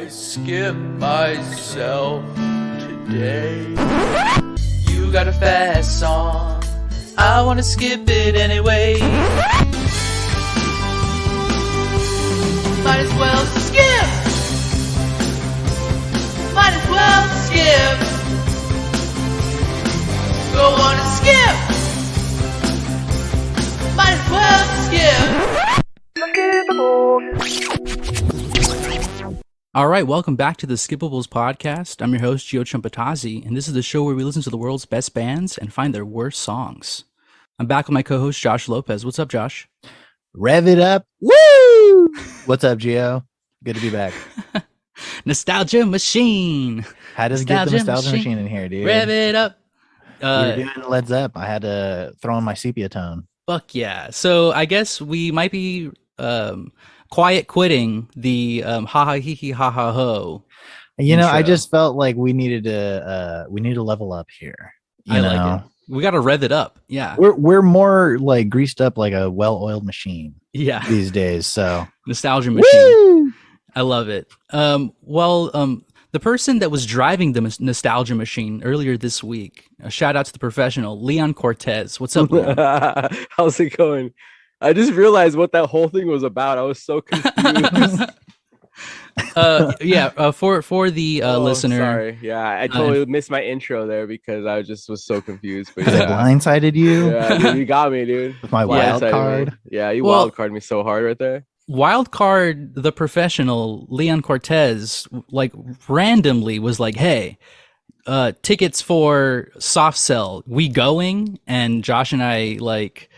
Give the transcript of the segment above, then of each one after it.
I skip myself today. You got a fast song, I wanna skip it anyway. Might as well skip. Might as well skip. Go on and skip. Might as well skip. All right, welcome back to the Skippables podcast. I'm your host, Gio Chumpatazi, and this is the show where we listen to the world's best bands and find their worst songs. I'm back with my co-host, Josh Lopez. What's up, Josh? Rev it up. Woo! What's up, Gio? Good to be back. Nostalgia Machine. How does it get the nostalgia machine in here, dude? Rev it up. We were doing Led Zeppelin. I had to throw in my sepia tone. Fuck yeah. So I guess we might be quiet quitting the ha ha hee hee ha ha ho. You know, I just felt like we needed to level up here. You know? Like it. We got to rev it up. Yeah. We're more like greased up like a well-oiled machine. Yeah. These days. So nostalgia machine. Woo! I love it. The person that was driving the nostalgia machine earlier this week, a shout out to the professional, Leon Cortez. What's up, Leon? How's it going? I just realized what that whole thing was about. I was so confused. For the listener. Sorry. Yeah, I totally missed my intro there because I was so confused. But I blindsided you. Yeah, dude, you got me, dude. With my wild card. Me. Yeah, you wild card me so hard right there. Wild card, the professional, Leon Cortez, like randomly was like, hey, tickets for Soft Cell, we going? And Josh and I like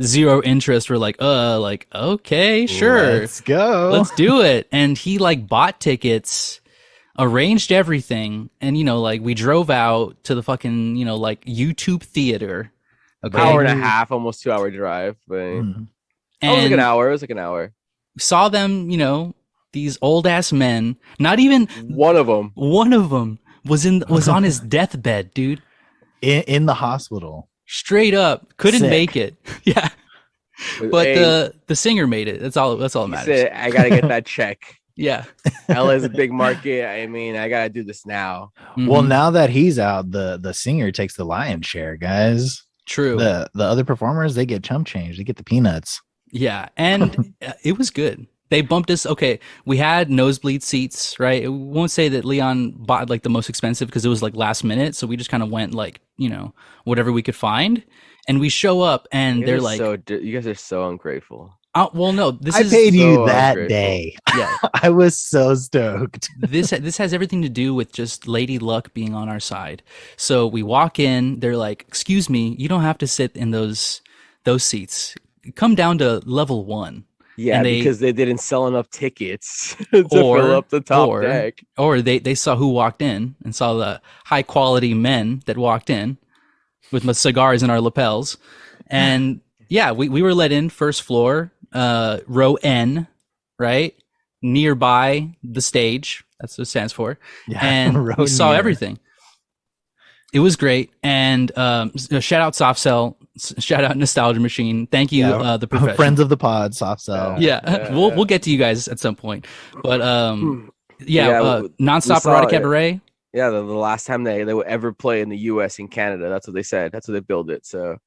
zero interest. We're like, okay, sure. Let's go. Let's do it. And he like bought tickets, arranged everything. And, you know, like we drove out to the fucking, you know, like YouTube theater. Okay. Hour and a half, almost 2 hour drive. But it was like an hour. It was like an hour. Saw them, you know, these old ass men. Not even one of them was on his deathbed, dude. In the hospital. Straight up, couldn't make it. Yeah, but hey, the singer made it. That's all that matters. Said, I gotta get that check. Yeah, LA's a big market. I mean, I gotta do this now. Mm-hmm. Well, now that he's out, the singer takes the lion's share, guys. True. The other performers, they get chump change. They get the peanuts. Yeah, and it was good. They bumped us. Okay, we had nosebleed seats, right? We won't say that Leon bought like the most expensive because it was like last minute. So we just kind of went like, you know, whatever we could find. And we show up and they're like, you guys are so ungrateful. Well, no, I paid you that day. Yeah, I was so stoked. This has everything to do with just Lady Luck being on our side. So we walk in, they're like, excuse me, you don't have to sit in those seats. Come down to level 1. Yeah, because they didn't sell enough tickets to fill up the top deck. Or they saw who walked in and saw the high quality men that walked in with cigars in our lapels. And yeah, we were let in first floor, row N, right? Nearby the stage. That's what it stands for. Yeah, and we saw everything. It was great. And shout out Soft Cell. Shout out Nostalgia Machine. Thank you, the professional. Friends of the pod, Soft Cell. Yeah. We'll get to you guys at some point. But Nonstop Erotic Cabaret. Yeah, the last time they would ever play in the US and Canada. That's what they said. That's what they billed it. So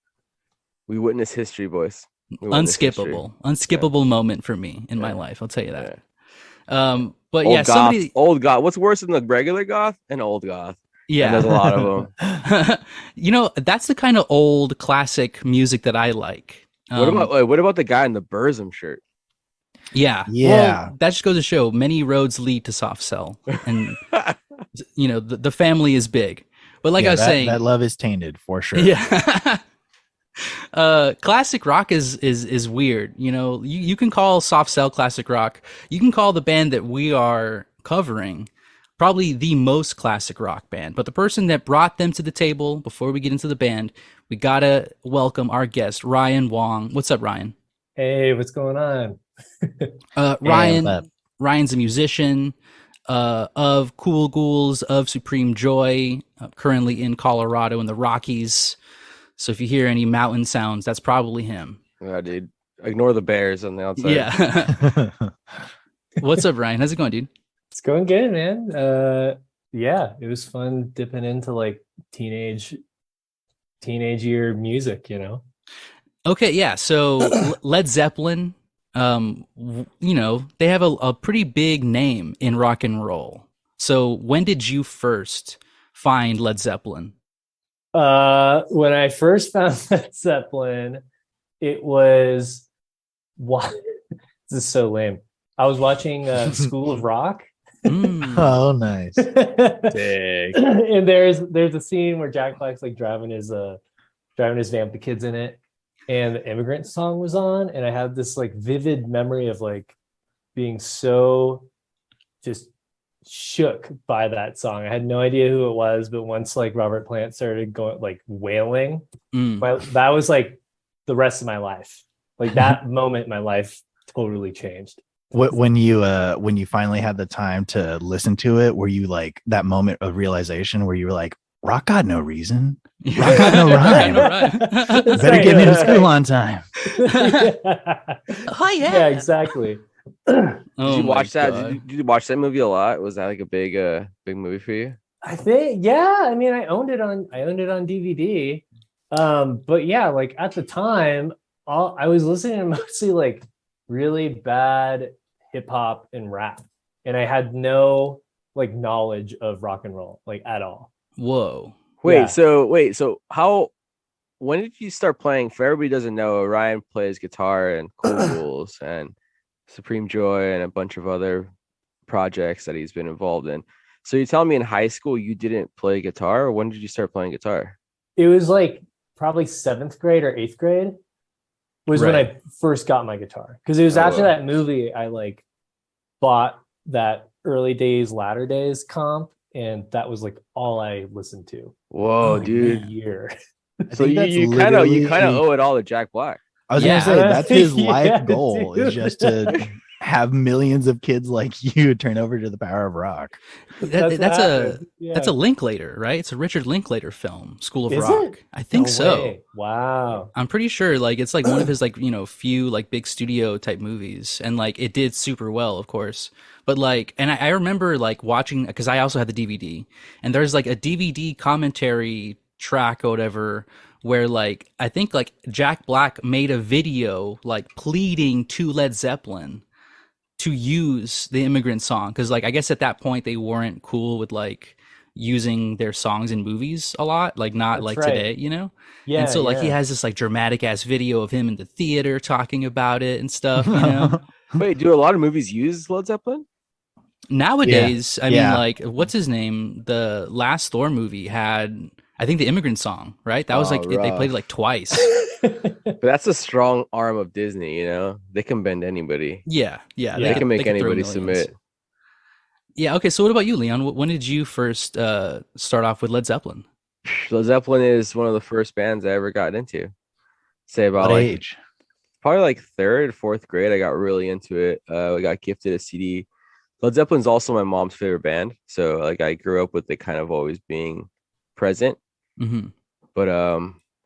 we witnessed history, boys. Unskippable moment for me in my life. I'll tell you that. Yeah. But old goth, old goth. What's worse than the regular goth? An old goth. Yeah, and there's a lot of them. You know, that's the kind of old classic music that I like. What about the guy in the Burzum shirt? Yeah. Well, that just goes to show many roads lead to Soft Cell, and you know the family is big. But like I was saying, that love is tainted for sure. Yeah. Classic rock is weird. You know, you can call Soft Cell classic rock. You can call the band that we are covering probably the most classic rock band. But the person that brought them to the table, before we get into the band, we gotta welcome our guest, Ryan Wong. What's up, Ryan? Hey, what's going on? Ryan's a musician of Cool Ghouls, of Supreme Joy, currently in Colorado in the Rockies. So if you hear any mountain sounds, that's probably him. Yeah, dude. Ignore the bears on the outside. Yeah. What's up, Ryan? How's it going, dude? It's going good, man. Yeah, it was fun dipping into like teenage year music, you know. Okay, yeah. So Led Zeppelin, they have a pretty big name in rock and roll. So when did you first find Led Zeppelin? When I first found Led Zeppelin, it was what this is so lame. I was watching School of Rock. Mm. Oh, nice. And there's a scene where Jack Black's like driving his van with the kids in it, and the Immigrant Song was on, and I had this like vivid memory of like being so just shook by that song. I had no idea who it was, but once like Robert Plant started going like wailing, that was like the rest of my life. Like that moment, my life totally changed. When you finally had the time to listen to it, were you like that moment of realization where you were like, rock got no reason, rock got no rhyme, better get me to school on time. Oh yeah. Yeah, exactly. Did you watch that? Did you watch that movie a lot? Was that like a big movie for you? I think, yeah. I mean, I owned it on DVD. But yeah, like at the time, I was listening to mostly like really bad hip hop and rap, and I had no like knowledge of rock and roll like at all. Whoa. Wait, so when did you start playing? For everybody who doesn't know, Ryan plays guitar and Cool Rules and Supreme Joy and a bunch of other projects that he's been involved in. So you're telling me in high school you didn't play guitar, or when did you start playing guitar? It was like probably 7th grade or 8th grade was when I first got my guitar, because it was after that movie I like bought that Early Days Latter Days comp, and that was like all I listened to. Whoa, dude! Year. So you kind of owe it all to Jack Black. I was gonna say that's his life goal, is just to have millions of kids like you turn over to the power of rock. That's a Linklater, right? It's a Richard Linklater film, School of Rock. I think so. Way. Wow. I'm pretty sure like it's like one of his like, few like big studio type movies, and like it did super well, of course. But like, and I remember like watching, because I also had the DVD, and there's like a DVD commentary track or whatever where like I think like Jack Black made a video like pleading to Led Zeppelin to use the Immigrant Song, because like I guess at that point they weren't cool with like using their songs in movies a lot, like not That's like right. today, Yeah. And so like he has this like dramatic ass video of him in the theater talking about it and stuff, Wait, do a lot of movies use Led Zeppelin? Nowadays, I mean, like, what's his name? The last Thor movie had, I think, the Immigrant Song, right? That was like they played it like twice. But that's a strong arm of Disney, they can bend anybody. Yeah. They can make anybody submit. Yeah. Okay. So what about you, Leon? When did you first start off with Led Zeppelin? Led Zeppelin is one of the first bands I ever got into. Say about what age? Probably like 3rd or 4th grade. I got really into it. I got gifted a CD. Led Zeppelin's also my mom's favorite band, so like I grew up with it kind of always being present. Mm-hmm. But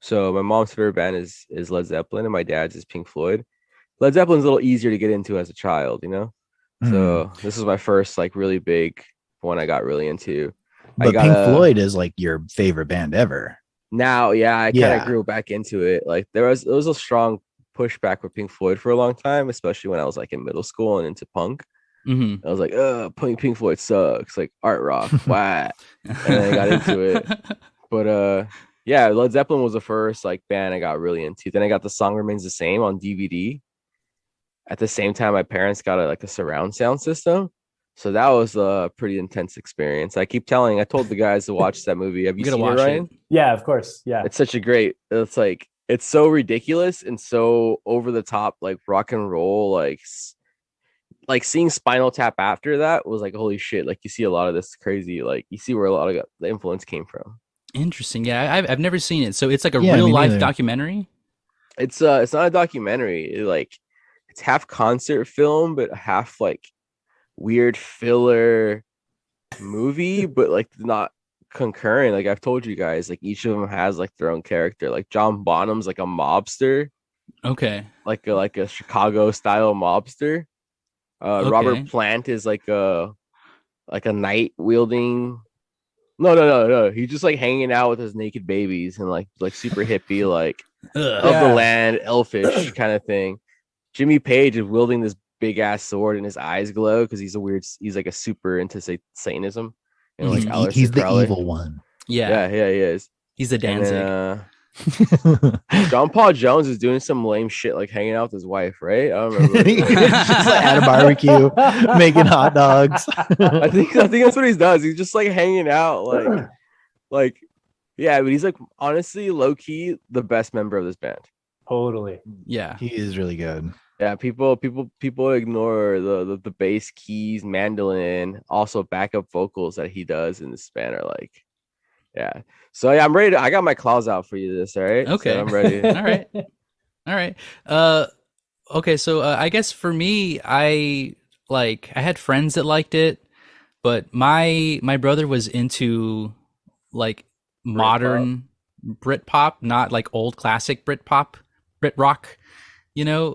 so my mom's favorite band is Led Zeppelin, and my dad's is Pink Floyd. Led Zeppelin's a little easier to get into as a child, So this was my first like really big one I got really into. But Pink Floyd is like your favorite band ever. Now, yeah, I kind of grew back into it. Like there was a strong pushback with Pink Floyd for a long time, especially when I was like in middle school and into punk. Mm-hmm. I was like, Pink Floyd sucks, like art rock, wow. And then I got into it. But yeah, Led Zeppelin was the first like band I got really into. Then I got The Song Remains the Same on DVD. At the same time, my parents got a surround sound system. So that was a pretty intense experience. I told the guys to watch that movie. Have you seen it, Ryan? Yeah, of course. Yeah. It's it's so ridiculous and so over the top, like rock and roll, like seeing Spinal Tap after that was like, holy shit. Like you see a lot of this crazy, like you see where a lot of the influence came from. Interesting. Yeah. I've never seen it. So it's like a real life documentary. It's not a documentary. It's half concert film, but half like weird filler movie, but like not concurrent. Like I've told you guys, like each of them has like their own character. Like John Bonham's like a mobster. Okay. Like a Chicago style mobster. Okay. Robert Plant is like a like a knight wielding. No. He's just like hanging out with his naked babies and like super hippie, like Ugh. of the land, elfish kind of thing. Jimmy Page is wielding this big ass sword and his eyes glow because he's like a super into Satanism. And like He's Aleister the Crowley. evil one. Yeah, Yeah, he is. he's a And Danzig. then, John Paul Jones is doing some lame shit like hanging out with his wife, right? I don't remember. It's just like at a barbecue making hot dogs. I think that's what he does. He's just like hanging out, like yeah, but he's like honestly low key the best member of this band. Totally. Yeah, He is really good. Yeah, people ignore the bass, keys, mandolin, also backup vocals that he does in this band are like, yeah. So yeah, I'm ready I got my claws out for you this, all right? Okay. So I'm ready. all right. Okay, so I guess for me, I had friends that liked it, but my brother was into like modern Britpop, not like old classic Brit rock,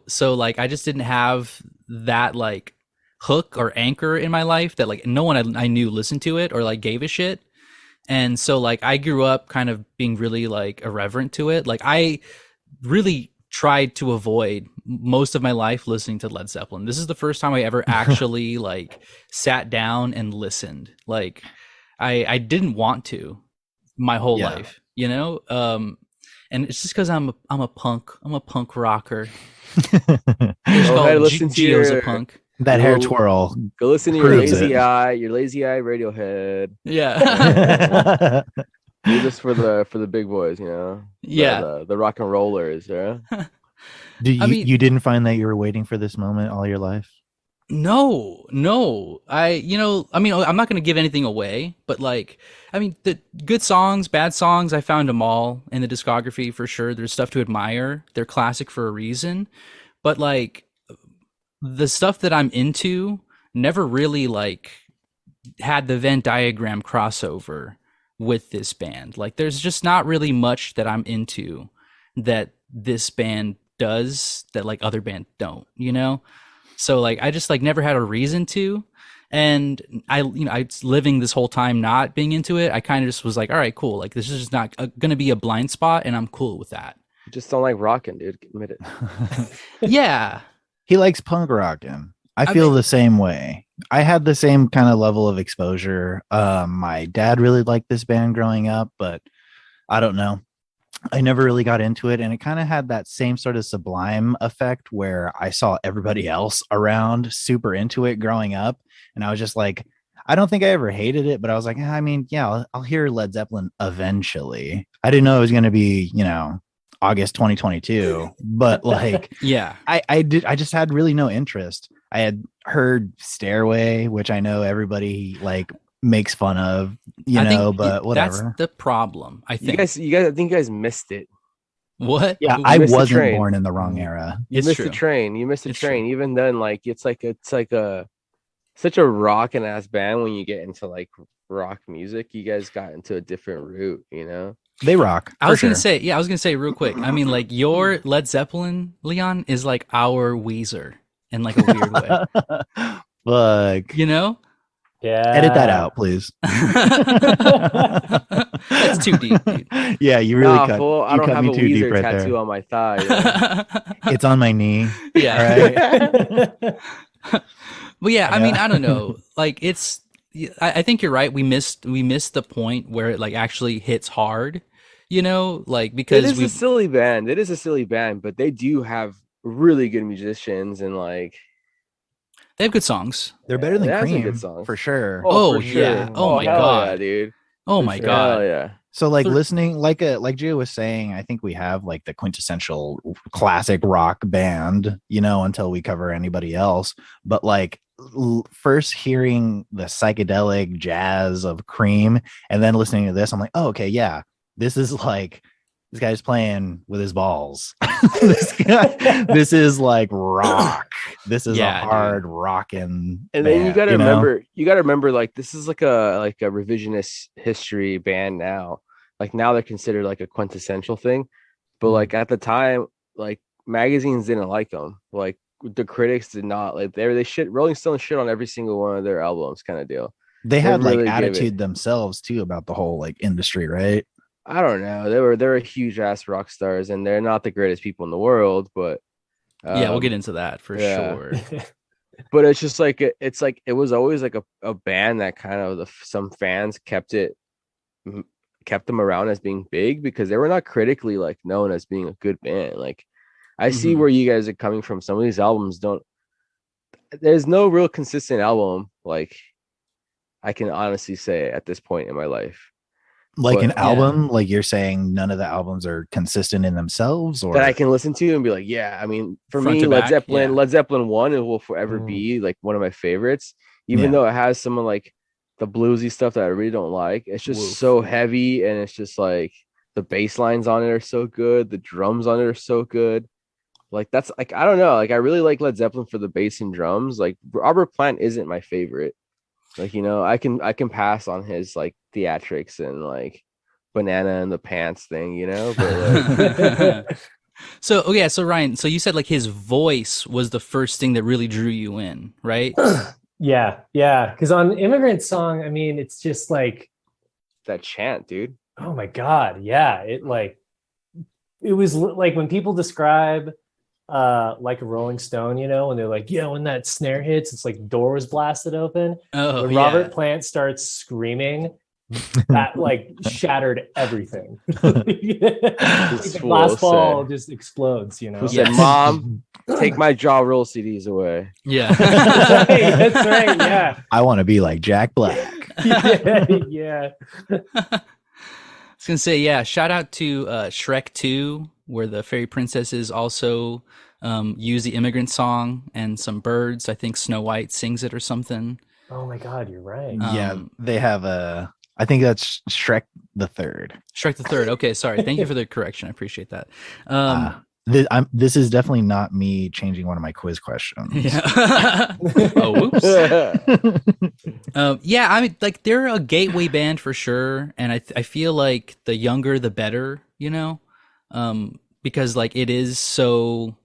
so like I just didn't have that like hook or anchor in my life that like no one I knew listened to it or like gave a shit. And so like I grew up kind of being really like irreverent to it. Like I really tried to avoid most of my life listening to Led Zeppelin. This is the first time I ever actually like sat down and listened. Like I didn't want to my whole life, and it's just because I'm a punk rocker. Listen to Gio's a your punk. That hair twirl. Go listen to your proves lazy it. eye Radiohead. Yeah. Do this for the big boys, Yeah. the rock and rollers, yeah. You didn't find that you were waiting for this moment all your life? No. I'm not going to give anything away, but like, the good songs, bad songs, I found them all in the discography for sure. There's stuff to admire. They're classic for a reason. But like the stuff that I'm into never really like had the Venn diagram crossover with this band. Like there's just not really much that I'm into that this band does that like other bands don't, So like I just like never had a reason to, and I was living this whole time not being into it. I kind of just was like, all right, cool. Like this is just not going to be a blind spot, and I'm cool with that. You just don't like rocking, dude. Admit it. Yeah, He likes punk rocking. I feel the same way. I had the same kind of level of exposure. My dad really liked this band growing up, but I don't know. I never really got into it, and it kind of had that same sort of Sublime effect where I saw everybody else around super into it growing up, and I was just like, I don't think I ever hated it, but I was like, I'll hear Led Zeppelin eventually. I didn't know it was going to be, August 2022, but like, yeah, I just had really no interest. I had heard Stairway, which I know everybody like makes fun of, but whatever. That's the problem. I think I think you guys missed it. What? Yeah, You I missed the wasn't train. born in the wrong era. You It's missed true. the train. You missed the It's train. true. Even then, like it's like such a rockin' ass band when you get into like rock music. You guys got into a different route, They rock. I was gonna say real quick. Like your Led Zeppelin, Leon, is like our Weezer in like a weird way. Look, Yeah. edit that out, please. That's too deep, dude. Yeah, you really cut. Fool, I You don't cut have me a too deep Weezer right tattoo there. on my thigh. It's on my knee. Yeah. Right. Well, yeah. I mean, Yeah. I don't know. Like, it's. I think you're right. We missed the point where it like actually hits hard. Like because It is a silly band. It is a silly band, but they do have really good musicians and like they have good songs. They're better than They have some Cream good songs. for sure. Oh, for yeah. sure. Oh, my hell God. yeah, dude. Oh my Hell god. yeah. So like For- listening, like Gio was saying, I think we have like the quintessential classic rock band, until we cover anybody else. But like first hearing the psychedelic jazz of Cream and then listening to this, I'm like, oh, okay, yeah, this is like this guy's playing with his balls. this is like rock. This is Yeah, a hard rocking. And then you gotta know? remember, like this is like a revisionist history band now. Like now they're considered like a quintessential thing, but like at the time, like magazines didn't like them. Like the critics did not like they shit. Rolling Stone shit on every single one of their albums, kind of deal. They had like really give attitude it. themselves too about the whole like industry, right? I don't know. They're huge ass rock stars, and they're not the greatest people in the world, but Yeah, we'll get um, into that for yeah. sure. But it's just like it's like it was always like a band that kind of some fans kept them around as being big because they were not critically like known as being a good band. Like I see Mhm. where you guys are coming from. Some of these albums don't. There's no real consistent album like I can honestly say at this point in my life. Like an But album, like you're saying none of the albums are consistent in themselves, that I or can listen to and be like, yeah, I mean, for Front me, to back, yeah. Led Zeppelin 1 it will forever Mm. be like one of my favorites, even Yeah. though it has some of like the bluesy stuff that I really don't like. It's just Woof. so heavy, and it's just like the bass lines on it are so good, the drums on it are so good. Like that's like I don't know, like I really like Led Zeppelin for the bass and drums. Like Robert Plant isn't my favorite. Like, I can pass on his like theatrics and like banana in the pants thing, but like So okay, so Ryan, so you said like his voice was the first thing that really drew you in, right? Yeah, because on Immigrant Song, I mean, it's just like, that chant, dude. oh my God, yeah, it was like when people describe like a Rolling Stone, when they're like, yeah, when that snare hits, it's like door was blasted open. Oh, When yeah. Robert Plant starts screaming, that like shattered everything. Like, the fool glass ball said- just explodes, Who Yeah. said, "Mom, take my jaw roll CDs away"? Yeah. That's right, yeah. I want to be like Jack Black. Yeah. I was gonna say, yeah, shout out to Shrek 2, where the fairy princesses also use the Immigrant Song and some birds. I think Snow White sings it or something. Oh my God, you're right. Yeah, they have I think that's Shrek the Third. Shrek the Third. Okay, sorry. Thank you for the correction. I appreciate that. This is definitely not me changing one of my quiz questions. Yeah. Oh, whoops. Yeah, I mean, like they're a gateway band for sure, and I feel like the younger the better, because like it is so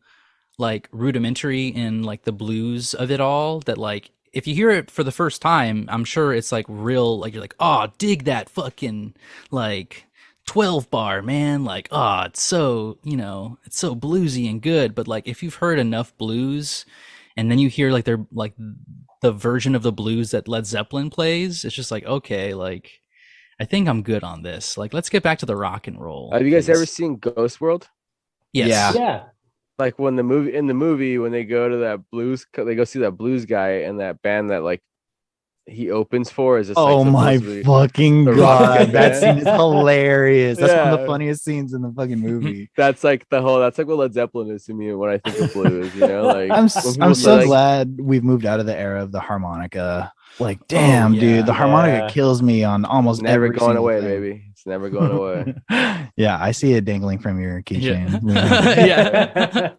like rudimentary in like the blues of it all that like if you hear it for the first time, I'm sure it's like real, like you're like, oh, dig that fucking like 12 bar, man, like, oh, it's so it's so bluesy and good. But like if you've heard enough blues and then you hear like they're like the version of the blues that Led Zeppelin plays, it's just like, okay, like I think I'm good on this. Like let's get back to the rock and roll. Have you guys ever seen Ghost World? Yes. Yeah. Yeah. Like when in the movie when they go to that blues, they go see that blues guy and that band that like he opens for is just Oh like my supposed to be fucking the rock god, band. that scene is hilarious. That's one of the Yeah. funniest scenes in the fucking movie. that's like what Led Zeppelin is to me when I think of blues, like I'm when people say, so like, glad we've moved out of the era of the harmonica. Like, damn, yeah. dude, the harmonica Yeah. kills me on almost never every going single away, thing. baby. It's never going away. Yeah, I see it dangling from your keychain. Yeah.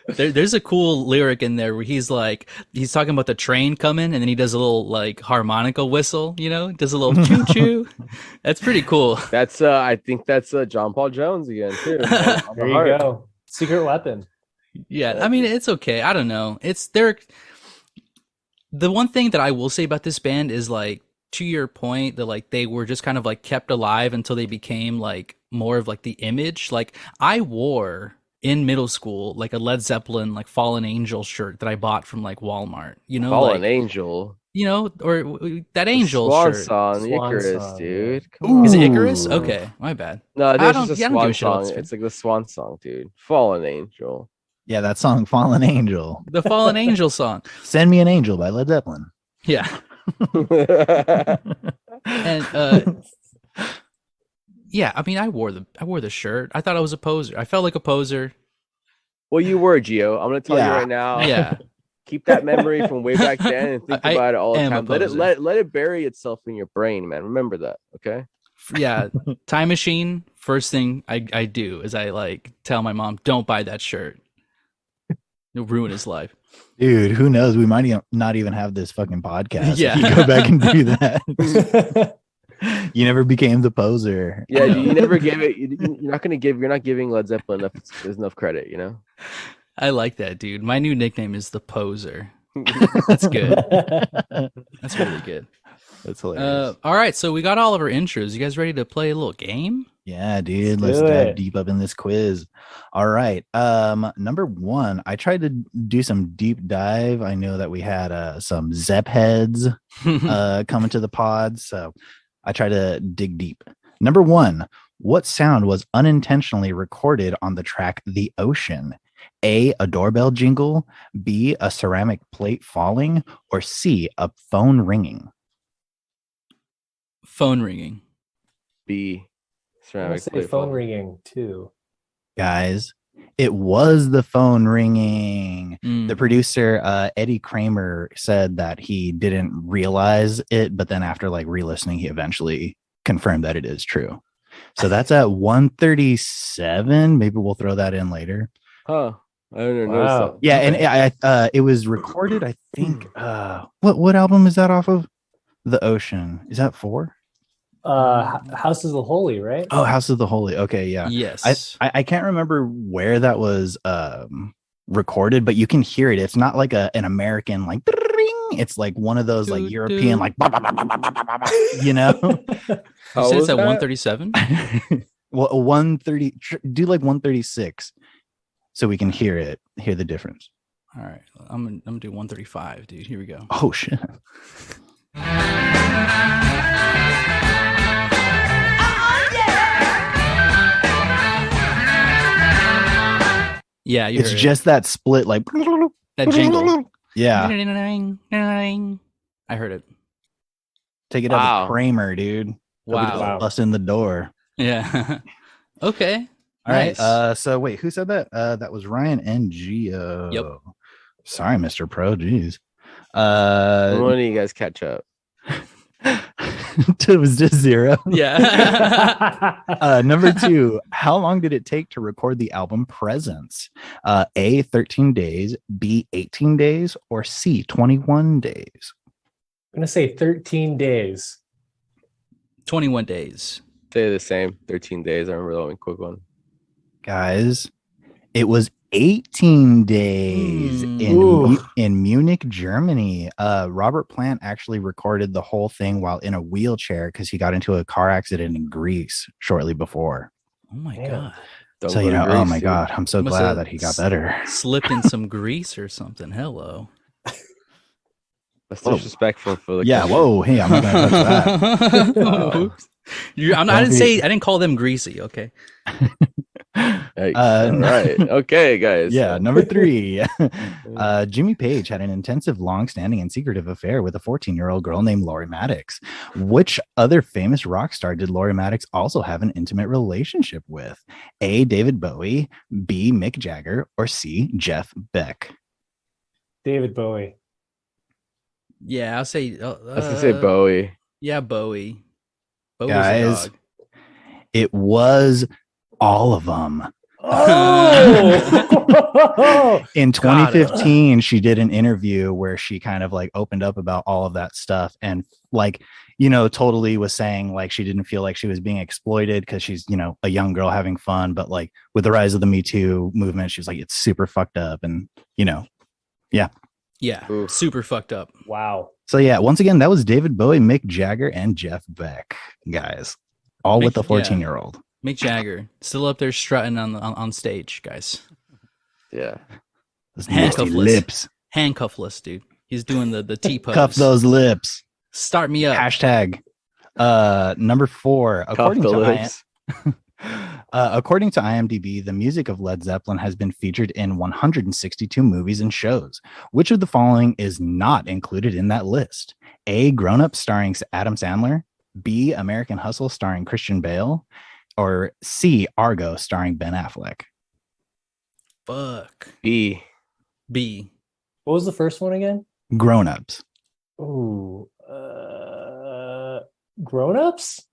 There's a cool lyric in there where he's talking about the train coming and then he does a little like harmonica whistle, does a little choo choo. That's pretty cool. That's I think that's John Paul Jones again too. On the There you heart. go. Secret weapon. Yeah, I mean it's okay. I don't know. The one thing that I will say about this band is like to your point that like they were just kind of like kept alive until they became like more of like the image. Like I wore in middle school like a Led Zeppelin like Fallen Angel shirt that I bought from like Walmart, Fallen like, Angel. or that Angel Swan shirt. song, Swan Icarus, song, dude. yeah. Come Is it on. Icarus? Ooh. Okay, my bad. No, I this don't- is a yeah, I don't give swan a shit about song. this It's like the swan song, dude. Fallen Angel. Yeah, that song Fallen Angel. The Fallen Angel song. Send Me an Angel by Led Zeppelin. Yeah. And yeah, I mean I wore the shirt. I thought I was a poser. I felt like a poser. Well, you were, Gio. I'm gonna tell you Yeah. right now. Yeah. Keep that memory from way back then and think I about it all the am a time. Let poser. it bury itself in your brain, man. Remember that, okay? Yeah, time machine. First thing I do is I like tell my mom, don't buy that shirt. It'll ruin his life. Dude, who knows? We might not even have this fucking podcast. Yeah. If you go back and do that. You never became the poser. Yeah, you never gave it. You're not giving Led Zeppelin enough credit. I like that, dude. My new nickname is the poser. That's good. That's really good. That's hilarious. All right, so we got all of our intros. You guys ready to play a little game? Yeah, dude. Let's Let's do dive it. deep up in this quiz. All right. Number one, I tried to do some deep dive. I know that we had some Zepp heads coming to the pod, so I try to dig deep. Number one, what sound was unintentionally recorded on the track The Ocean? A doorbell jingle, B, a ceramic plate falling, or C, a phone ringing? Phone ringing. B. I'm gonna Ceramic say plate phone fall. ringing too. Guys, it was the phone ringing. Mm. The producer, Eddie Kramer, said that he didn't realize it, but then after like re-listening, he eventually confirmed that it is true. So that's at 137. Maybe we'll throw that in later. Huh. I didn't Wow. notice that. Yeah, and it was recorded, I think. What album is that off of? The Ocean. Is that 4? House of the Holy, right? Oh, House of the Holy. Okay, yeah. Yes. I can't remember where that was recorded, but you can hear it. It's not like an American like ring. It's like one of those like Doo, European doo. like you know. You How said it's was at that? 137? Well, 130. Do like 136, so we can hear the difference. All right. I'm gonna do 135, dude. Here we go. Oh shit. Yeah, you It's heard just that split like it. That jingle. yeah. I heard it. Take it out Wow. of Kramer, dude. Wow. Wow. Bust in the door. Yeah. Okay. All right. Nice. So wait, who said that? That was Ryan and Gio. Yep. Sorry, Mr. Pro. Jeez. When do you guys catch up? It was just 0. Yeah. Number 2, how long did it take to record the album Presence? A, 13 days, B, 18 days, or C, 21 days? I'm gonna say 13 days. 21 days. Say the same. 13 days. I remember that one quick one. Guys, it was 18 days Ooh. in Munich, Germany. Robert Plant actually recorded the whole thing while in a wheelchair because he got into a car accident in Greece shortly before. Oh my Damn. God. Don't So, go to oh Greece, my dude. God, I'm so Must glad have that he got better. Slipped in some grease or something. Hello. That's Whoa. disrespectful for the Yeah, country. whoa, hey, I'm not gonna touch that. Wow. Oops. I didn't call them greasy. Okay. Yikes. Uh, All right. Okay, guys. Yeah, number 3. Jimmy Page had an intensive, long-standing, and secretive affair with a 14-year-old girl named Lori Maddox. Which other famous rock star did Lori Maddox also have an intimate relationship with? A, David Bowie, B, Mick Jagger, or C, Jeff Beck? David Bowie. Yeah, I'll say. I was gonna say Bowie. Yeah, Bowie. Bowie's Guys. a dog. It was all of them. Oh, In Got it. 2015, she did an interview where she kind of like opened up about all of that stuff and like, totally was saying like she didn't feel like she was being exploited because she's, a young girl having fun. But like with the rise of the Me Too movement, she was like, it's super fucked up. And, yeah. Yeah, Oof. super fucked up. wow. So, yeah, once again, that was David Bowie, Mick Jagger, and Jeff Beck, guys, all with the Mick- yeah. 14-year-old. Mick Jagger still up there strutting on stage, guys. Yeah. Those nasty Handcuffless. lips. Handcuffless, dude. He's doing the T pose. Cuff those lips. Start me up. Hashtag number 4. Cuff the lips. According to IMDb, the music of Led Zeppelin has been featured in 162 movies and shows. Which of the following is not included in that list? A, Grown Up starring Adam Sandler, B, American Hustle starring Christian Bale, or C, Argo starring Ben Affleck? Fuck. B. B. What was the first one again? Grown Ups. Ooh, grown-ups?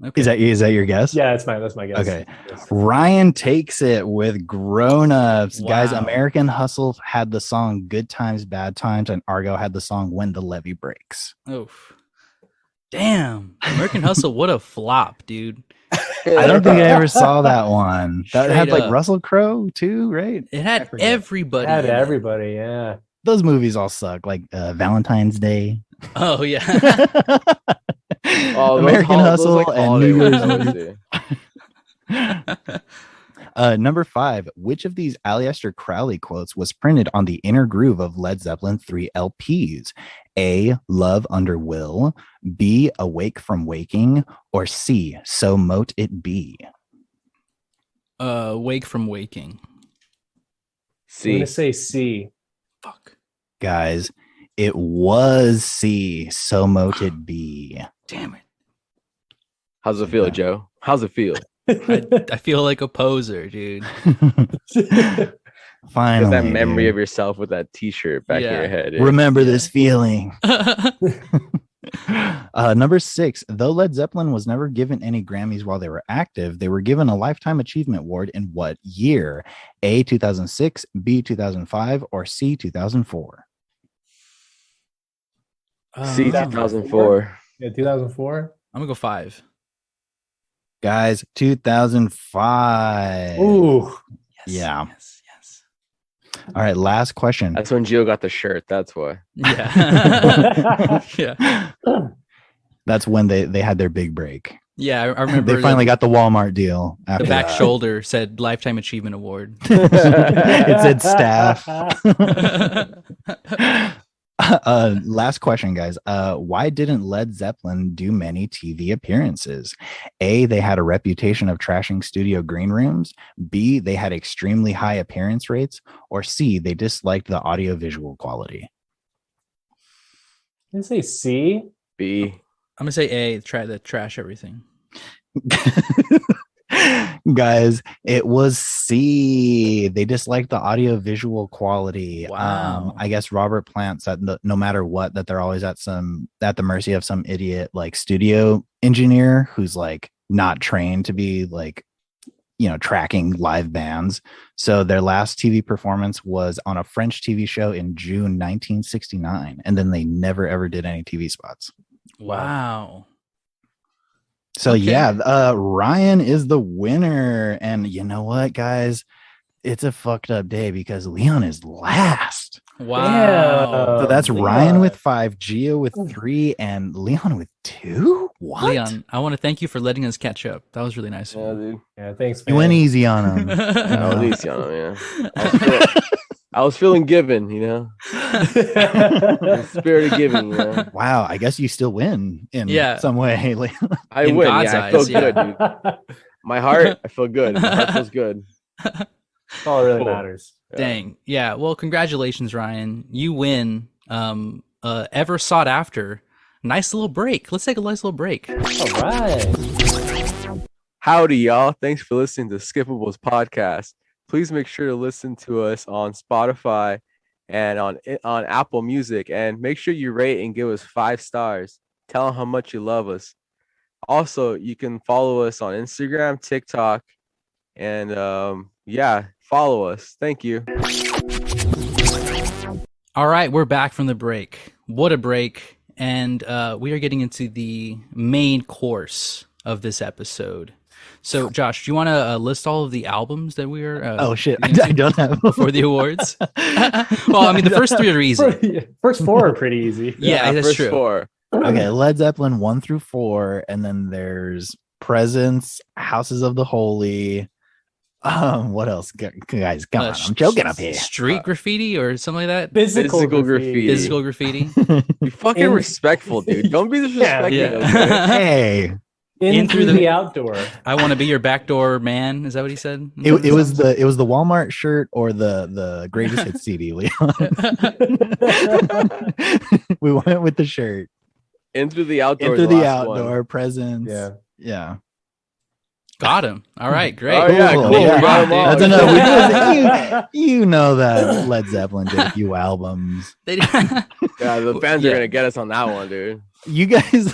Okay. Is that your guess? Yeah, that's my guess. Okay. Yes. Ryan takes it with Grown Ups. Guys, Wow. American Hustle had the song Good Times, Bad Times, and Argo had the song When the Levee Breaks. Oof. Damn. American Hustle, what a flop, dude. I don't think I ever saw that one. That had Straight like up. Russell Crowe too, right? It I had forget. everybody. Had in it. everybody, yeah. Those movies all suck. Like Valentine's Day. Oh yeah. Oh, American Hustle like, and New holiday Year's ones, Eve. Number 5, which of these Aleister Crowley quotes was printed on the inner groove of Led Zeppelin 3 LPs? A, Love Under Will, B, Awake from Waking, or C, So Mote It Be? Wake from Waking. I'm gonna See, say C. Fuck. Guys, it was C, So Mote It Be. Damn it. how's it feel, Joe? How's it feel? I feel like a poser, dude. Finally, Get that memory dude. of yourself with that T-shirt back in Yeah. your head. dude. Remember this feeling. Number 6, though Led Zeppelin was never given any Grammys while they were active, they were given a Lifetime Achievement Award in what year? A, 2006, B, 2005, or C, 2004? See, 2004. Yeah, 2004. I'm gonna go 5. Guys, 2005. Ooh. Yes, Yeah. Yes. Yes. All right, last question. That's when Gio got the shirt. That's why. Yeah. Yeah. That's when they had their big break. Yeah. I remember They finally got the Walmart deal. the After back that. shoulder said Lifetime Achievement Award. It said staff. Last question, guys. Why didn't Led Zeppelin do many TV appearances? A, they had a reputation of trashing studio green rooms. B, they had extremely high appearance rates. Or C, they disliked the audiovisual quality. I'm gonna say C. B. I'm gonna say A. Try to trash everything. Guys, it was C. They disliked the audio visual quality. Wow. I guess Robert Plant said that no matter what, that they're always at the mercy of some idiot like studio engineer who's like not trained to be like, you know, tracking live bands. So their last TV performance was on a French TV show in June 1969, and then they never ever did any TV spots. Wow. So Okay. yeah, Ryan is the winner. And you know what, guys? It's a fucked up day because Leon is last. Wow. So that's Leon. Ryan with 5, Gio with 3, and Leon with 2. What? Leon, I want to thank you for letting us catch up. That was really nice. Yeah, dude. Yeah, thanks, You man. went easy on him. At least, you know, yeah. I was feeling given, you know. The spirit of giving, you know. Wow, I guess you still win in Yeah. some way. I In win. God's Yeah, I feel eyes, yeah. good, dude. My heart, I feel good. My heart feels good. That's all that really Cool. matters. Yeah. Dang. Yeah. Well, congratulations, Ryan. You win. Ever sought after. Nice little break. Let's take a nice little break. All right. Howdy, y'all. Thanks for listening to Skippables Podcast. Please make sure to listen to us on Spotify and on Apple Music, and make sure you rate and give us 5 stars. Tell them how much you love us. Also, you can follow us on Instagram, TikTok, and yeah, follow us. Thank you. All right. We're back from the break. What a break. And we are getting into the main course of this episode. So, Josh, do you want to list all of the albums that we are? Oh shit, I getting to don't have for the awards. Well, I mean, the first 3 are easy. First 4 are pretty easy. Yeah, that's first true. 4. Okay, Led Zeppelin 1 through 4, and then there's Presence, Houses of the Holy. What else, guys? Come on, I'm joking up here. Street graffiti or something like that. Physical graffiti. Physical graffiti. Be fucking respectful, dude. Don't be disrespecting Yeah. us, man. Hey, In through through the- the outdoor. I want to be your backdoor man. Is that what he said? it was the Walmart shirt or the greatest hits CD, Leon. We went with the shirt. In through the outdoor. Into the the last one. outdoor Presence. Yeah. Yeah. Got him. All right, great. Oh, yeah, cool. Yeah. We got 'em all. That's enough. We did, you know that Led Zeppelin did a few albums. They- Yeah, the fans are Yeah. gonna get us on that one, dude. You guys,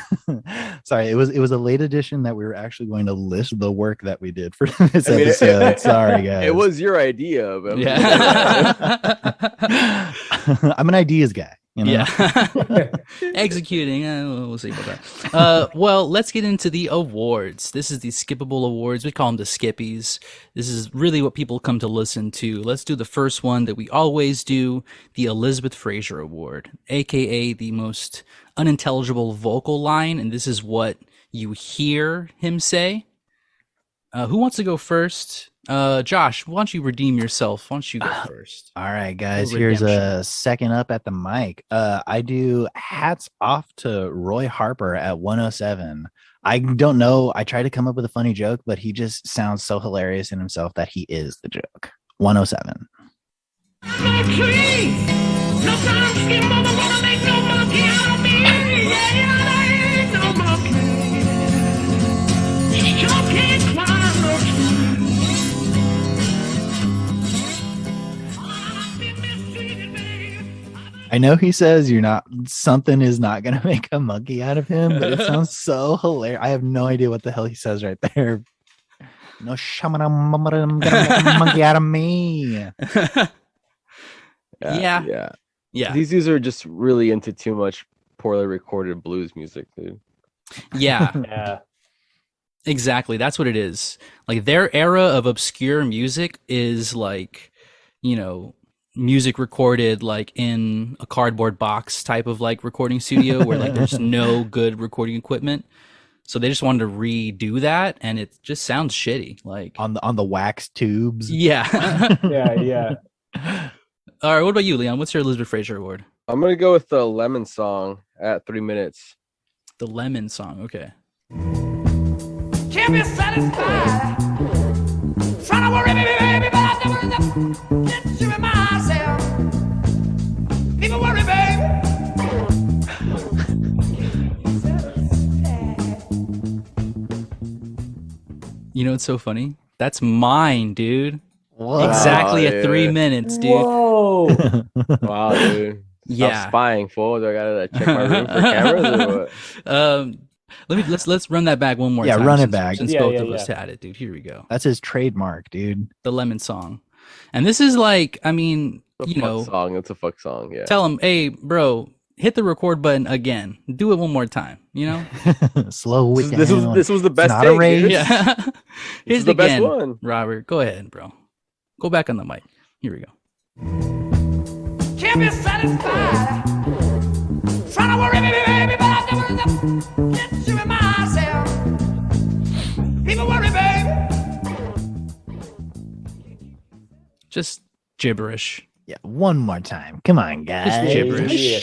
sorry, it was a late edition that we were actually going to list the work that we did for this I mean, episode. Sorry, guys. It was your idea, but Yeah. I'm an ideas guy. You know? Yeah. Executing. We'll see about that. Well, let's get into the awards. This is the skippable awards. We call them the skippies. This is really what people come to listen to. Let's do the first one that we always do, the Elizabeth Fraser Award, aka the most unintelligible vocal line. And this is what you hear him say. Who wants to go first? Josh, why don't you redeem yourself? Why don't you go first? All right, guys. Little Here's redemption. a second up at the mic. I do hats off to Roy Harper at 107. I don't know. I tried to come up with a funny joke, but he just sounds so hilarious in himself that he is the joke. 107. I know he says something is not going to make a monkey out of him, but it sounds so hilarious. I have no idea what the hell he says right there. No shaman, I'm gonna make a monkey out of me. Yeah. These dudes are just really into too much poorly recorded blues music, dude. Yeah. Yeah. Exactly. That's what it is. Like their era of obscure music is like, music recorded like in a cardboard box type of like recording studio where like there's no good recording equipment. So they just wanted to redo that and it just sounds shitty. Like on the wax tubes. yeah. Yeah. All right. What about you, Leon? What's your Elizabeth Fraser Award? I'm gonna go with the Lemon Song at 3 minutes. The Lemon Song. Okay. Can't be satisfied. Trying to worry me, baby, but I don't want to get you in myself. People worry, baby. You know what's so funny? That's mine, dude. Whoa. Exactly Wow, at 3 dude. minutes, dude. Whoa. Wow, dude. Yeah. Stop spying, fool. Do I gotta check my room for cameras or what? Let's run that back one more Yeah, time. run it since- back. Since Yeah, both yeah, of us yeah. had it, dude. Here we go. That's his trademark, dude. The Lemon Song. And this is like, I mean, It's a fuck song. It's a fuck song. Yeah. tell him, hey, bro, hit the record button again. Do it one more time, Slow it This down. was the best not a take, race. dude. Yeah. This Here's is the best again, one. Robert. Go ahead, bro. Go back on the mic. Here we go. Can't be satisfied. Trying to worry me, baby, but I don't want to get you in myself. People worry, baby. Just gibberish. Yeah, one more time. Come on, guys. gibberish. Yeah.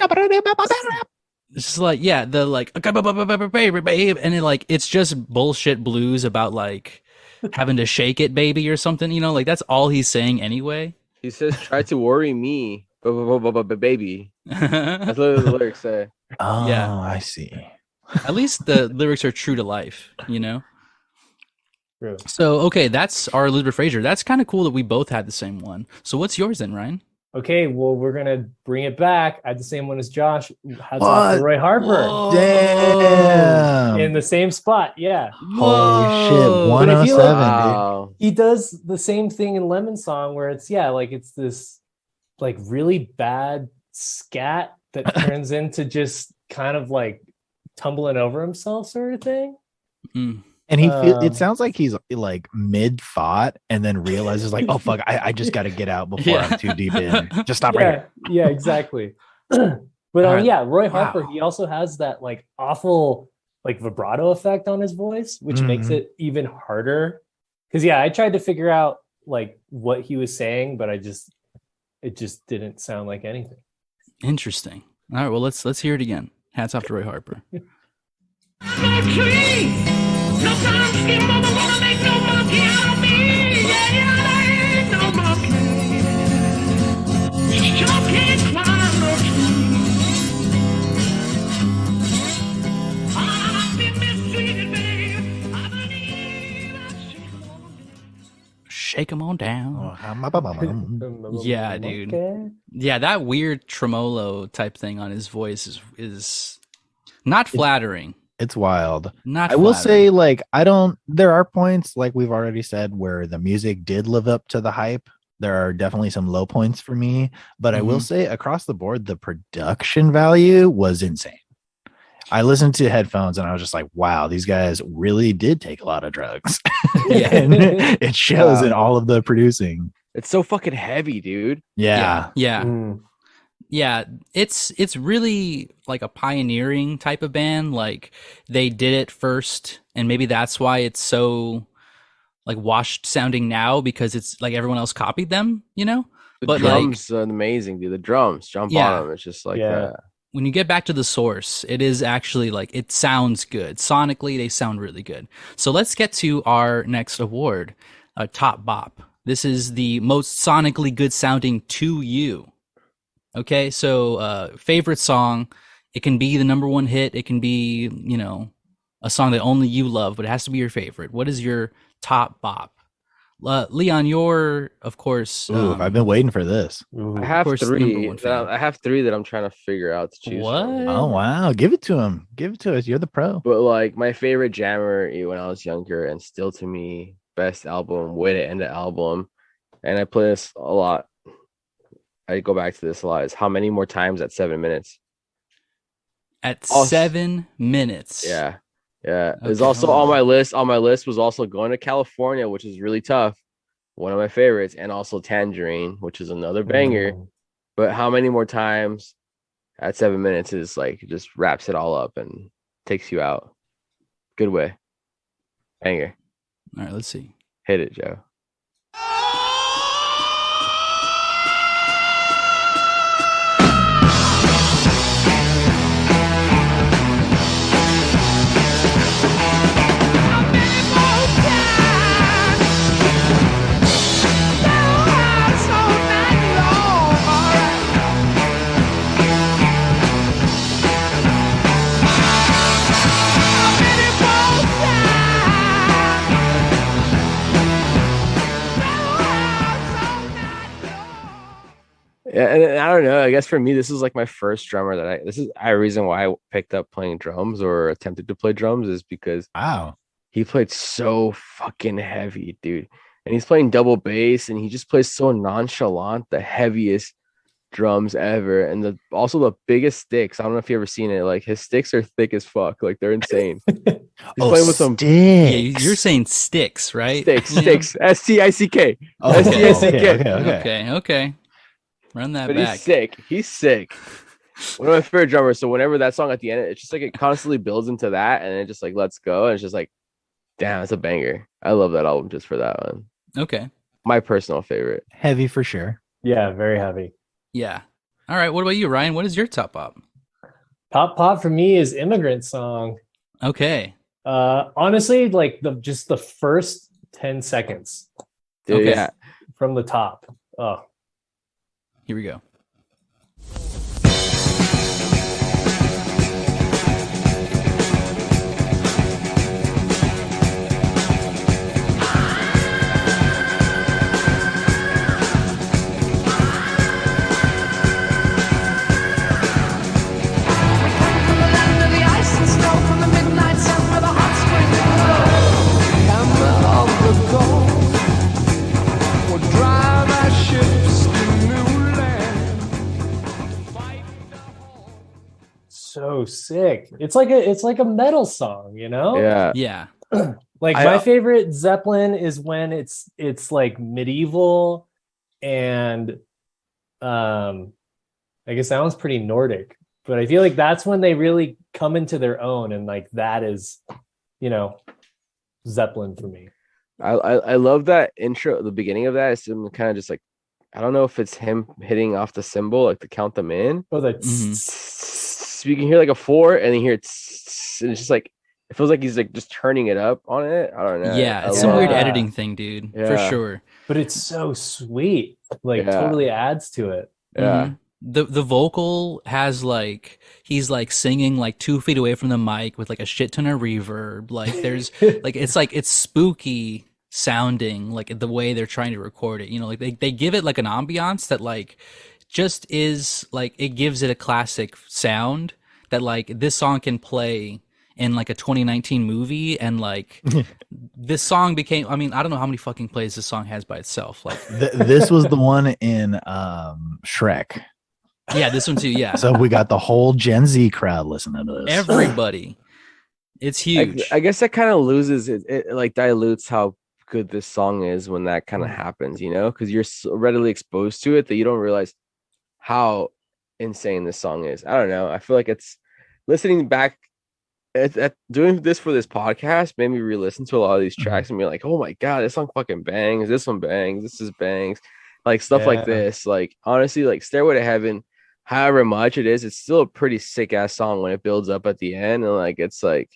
It's just like, yeah, the like, babe, and it's just bullshit blues about like having to shake it, baby, or something. Like that's all he's saying anyway. He says, "Try to worry me, baby." That's what the lyrics say. Oh, Yeah. I see. At least the lyrics are true to life, True. So, okay, that's our Elizabeth Fraser. That's kind of cool that we both had the same one. So what's yours then, Ryan? Okay, well, we're gonna bring it back. I had the same one as Josh. Hats off What? to Roy Harper Whoa. Damn. in the same spot. Yeah, Holy shit. Whoa. But I feel 107, dude. Wow. he does the same thing in Lemon Song, where it's it's this like really bad scat that turns into just kind of like tumbling over himself, sort of thing. Mm. And Um, it sounds like he's like mid thought and then realizes like, oh fuck, I just got to get out before I'm too deep in. Just stop right here. Yeah, exactly. But Alright. Roy Harper, Wow. he also has that like awful like vibrato effect on his voice, which makes Mhm. it even harder. Because I tried to figure out like what he was saying, but it just didn't sound like anything. Interesting. All right, well let's hear it again. Hats off to Roy Harper. Shake 'em on down. Yeah, dude. Okay. Yeah, that weird tremolo type thing on his voice is not flattering. It's wild. Not I will flattering. say, like, there are points, like we've already said, where the music did live up to the hype. There are definitely some low points for me, but I will Mhm. say across the board, the production value was insane. I listened to headphones and I was just like, wow, these guys really did take a lot of drugs. Yeah. And it shows Wow. in all of the producing. It's so fucking heavy, dude. Yeah. Yeah. Mm. Yeah, it's really like a pioneering type of band. Like they did it first, and maybe that's why it's so like washed sounding now because it's like everyone else copied them, you know? The But like drums are amazing, dude. The drums, John Yeah. Bonham. It's just like Yeah. when you get back to the source, it is actually like it sounds good. Sonically, they sound really good. So let's get to our next award, Top Bop. This is the most sonically good sounding to you. Okay, so favorite song. It can be the number one hit. It can be, you know, a song that only you love, but it has to be your favorite. What is your top bop? Leon, you're, of course. Ooh, I've been waiting for this. Ooh. I have course, the number three. one fan. I have three that I'm trying to figure out to choose What? from. Oh wow. Give it to him. Give it to us. You're the pro. But like my favorite jammer when I was younger, and still to me, best album, way to end the album, and I play this a lot. I go back to this a lot. Is How Many More Times at 7 minutes? At Also- 7 minutes. Yeah, yeah. It's Okay, also hold on on. my list. On my list was also Going to California, which is really tough. One of my favorites, and also Tangerine, which is another banger. Mm. But How Many More Times at 7 minutes is like it just wraps it all up and takes you out. Good way. Banger. All right, let's see. Hit it, Joe. Yeah, and I don't know. I guess for me, this is like my first drummer that this is a reason why I picked up playing drums or attempted to play drums is because Wow. he played so fucking heavy, dude. And he's playing double bass and he just plays so nonchalant, the heaviest drums ever. And also the biggest sticks. I don't know if you ever seen it. Like his sticks are thick as fuck. Like they're insane. He's playing with some Yeah, sticks. you're saying sticks, right? sticks, Leon? sticks, STICK. Oh, STICK. Okay. Run that But back. he's sick. He's sick. One of my favorite drummers. So whenever that song at the end, it's just like it constantly builds into that, and it just like lets go, and it's just like, damn, it's a banger. I love that album just for that one. Okay. My personal favorite. Heavy for sure. Yeah, very heavy. Yeah. All right. What about you, Ryan? What is your top bop? Top pop for me is Immigrant Song. Okay. Honestly, like the first 10 seconds Dude, Okay. yeah. from the top. Oh, Here we go. so sick. It's like a metal song, you know? Yeah. Yeah. Like my favorite Zeppelin is when it's like medieval and I guess that one's pretty Nordic, but I feel like that's when they really come into their own, and like that is, you know, Zeppelin for me. I love that intro. The beginning of that is kind of just like, I don't know if it's him hitting off the cymbal, like to count them in. Oh, the You can hear like a 4 and then you hear it, and it's just like, it feels like he's like just turning it up on it. I don't know. Yeah. I It's some love weird that. editing thing, dude. For Yeah. sure. but it's so sweet. Like Yeah. totally adds to it. Yeah. Mhm. The vocal has like he's like singing like 2 feet away from the mic with like a shit ton of reverb. Like there's like it's spooky sounding, like the way they're trying to record it. You know, like they give it like an ambiance that like just is like it gives it a classic sound that like this song can play in like a 2019 movie, and like this song became. I mean, I don't know how many fucking plays this song has by itself. Like This was the one in Shrek. yeah, this one too. Yeah, So we got the whole Gen Z crowd listening to this. everybody. It's huge. I guess that kind of loses it, like dilutes how good this song is when that kind of happens, you know, because you're so readily exposed to it that you don't realize how insane this song is. I don't know. I feel like it's listening back at doing this for this podcast made me re-listen to a lot of these tracks and be like, oh my god, this song fucking bangs, this one bangs, this is bangs, like stuff like this. Like honestly, like Stairway to Heaven, however much it is, it's still a pretty sick ass song when it builds up at the end, and like it's like,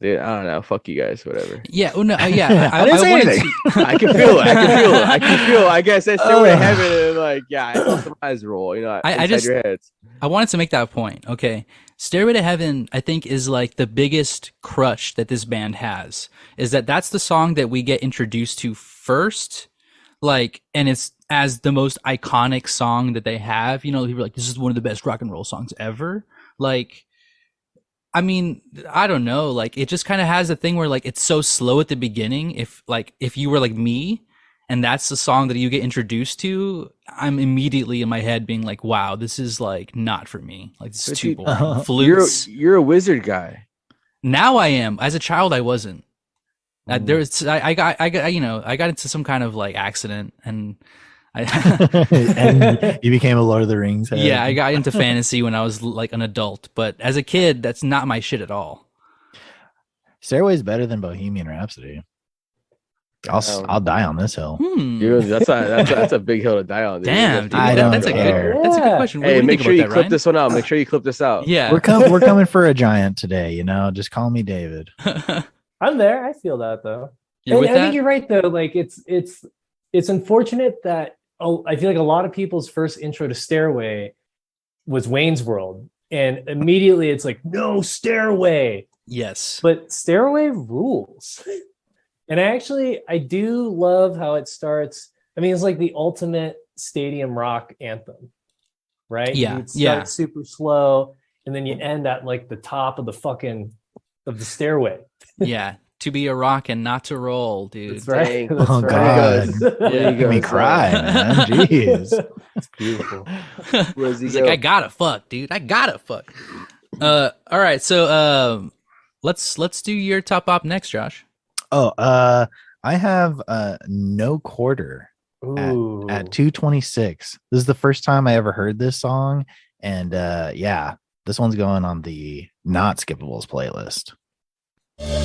dude, I don't know, fuck you guys, whatever. Yeah, well, no, yeah. I didn't say wanted anything. I can feel it. I can feel. I guess that's Stairway to Heaven, and like, yeah, I felt the eyes roll, you know, I inside just- your heads. I wanted to make that point. Okay. Stairway to Heaven, I think, is like the biggest crush that this band has. Is that's the song that we get introduced to first. Like, and it's as the most iconic song that they have. You know, people are like, this is one of the best rock and roll songs ever. Like, I mean, I don't know. Like, it just kind of has a thing where like it's so slow at the beginning. If you were like me, and that's the song that you get introduced to, I'm immediately in my head being like, wow, this is like not for me. Like, this is But too you- boring. Flutes. You're a wizard guy. Now I am. As a child, I wasn't. I got into some kind of like accident, and And you became a Lord of the Rings head. yeah, I got into fantasy when I was like an adult. But as a kid, that's not my shit at all. Stairway's better than Bohemian Rhapsody. I'll die on this hill. Dude, that's a big hill to die on. Dude. Damn, dude, I don't that's a care. good question. What do Hey, you make think sure about you that, clip Ryan? this one out. Make sure you clip this out. Yeah, We're coming for a giant today, you know. Just call me David. I'm there. I feel that though. You're with I think that? you're right though. Like it's unfortunate that I feel like a lot of people's first intro to Stairway was Wayne's World, and immediately it's like no Stairway, Yes. but Stairway rules. And I do love how it starts. I mean, it's like the ultimate stadium rock anthem, right? Yeah, You start yeah. super slow, and then you end at like the top of the stairway. Yeah. To be a rock and not to roll, dude. That's right. Dang. That's Oh, right. God. There you Make me go. cry, man. Jeez. It's beautiful. Where's he He's go? like, I gotta fuck, dude. I gotta fuck. All right. So, let's do your top op next, Josh. Oh, I have No Quarter Ooh. at 226. This is the first time I ever heard this song, and yeah, this one's going on the not skippables playlist. That's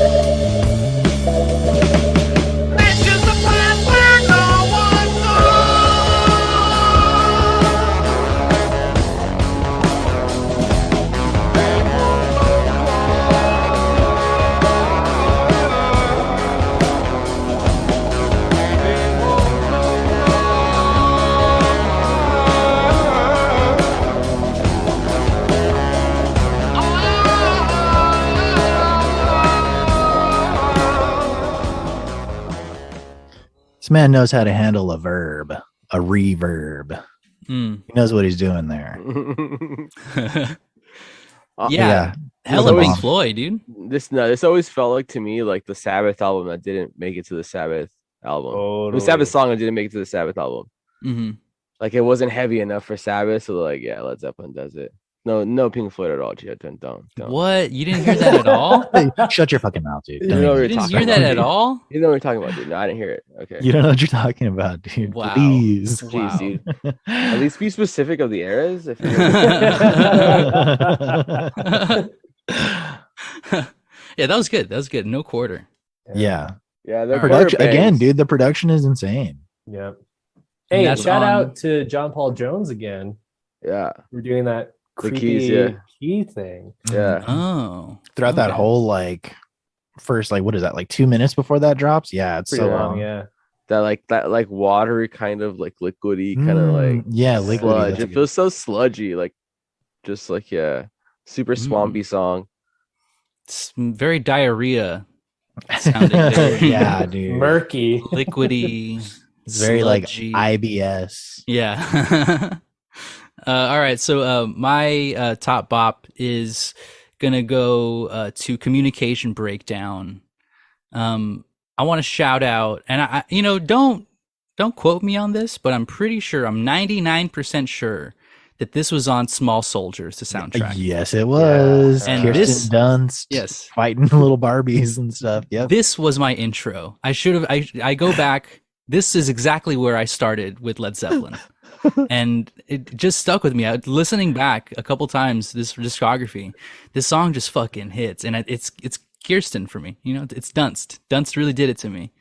just the plan we're going This man knows how to handle a verb, a reverb. Mm. He knows what he's doing there. Yeah. Hella It's Pink awesome. Floyd, dude. This always felt like to me like the Sabbath album that didn't make it to the Sabbath album. The Sabbath song that didn't make it to the Sabbath album. Mm-hmm. Like it wasn't heavy enough for Sabbath, so like yeah, Led Zeppelin does it. No Pink Floyd at all. Don't. What? You didn't hear that at all? Hey, shut your fucking mouth, dude. You Don't know even- what You didn't talking hear that about, at dude. all? You know what we're talking about, dude. No, I didn't hear it. Okay. You don't know what you're talking about, dude. Wow. Please. Wow. Jeez, dude. At least be specific of the eras. If Yeah, that was good. That was good. No quarter. Yeah. yeah, the Production again, dude. The production is insane. Yep. And Hey, that's shout on- out to John Paul Jones again. Yeah, We're doing that The creepy keys, yeah. key thing. yeah. Oh. Throughout that Okay. whole like first what is that, like 2 minutes before that drops? Yeah, it's Pretty so long, long. yeah. That like watery kind of like liquidy kind of like yeah, liquidy. sludge. that's a It good- feels so sludgy, like just like yeah, super swampy song. It's very diarrhea sounding there. yeah, dude. Murky. Liquidy. It's very like sludgy. IBS. Yeah. All right. So my top bop is gonna go to Communication Breakdown. I want to shout out, and I don't quote me on this, but I'm pretty sure, I'm 99% sure that this was on Small Soldiers, the soundtrack. Yes, it was. Yeah. And Kirsten this- Dunst, Yes. fighting little Barbies and stuff. Yep. This was my intro. I go back. This is exactly where I started with Led Zeppelin. And it just stuck with me. Listening back a couple times, this discography, this song just fucking hits. And it's Kirsten for me. It's Dunst. Dunst really did it to me.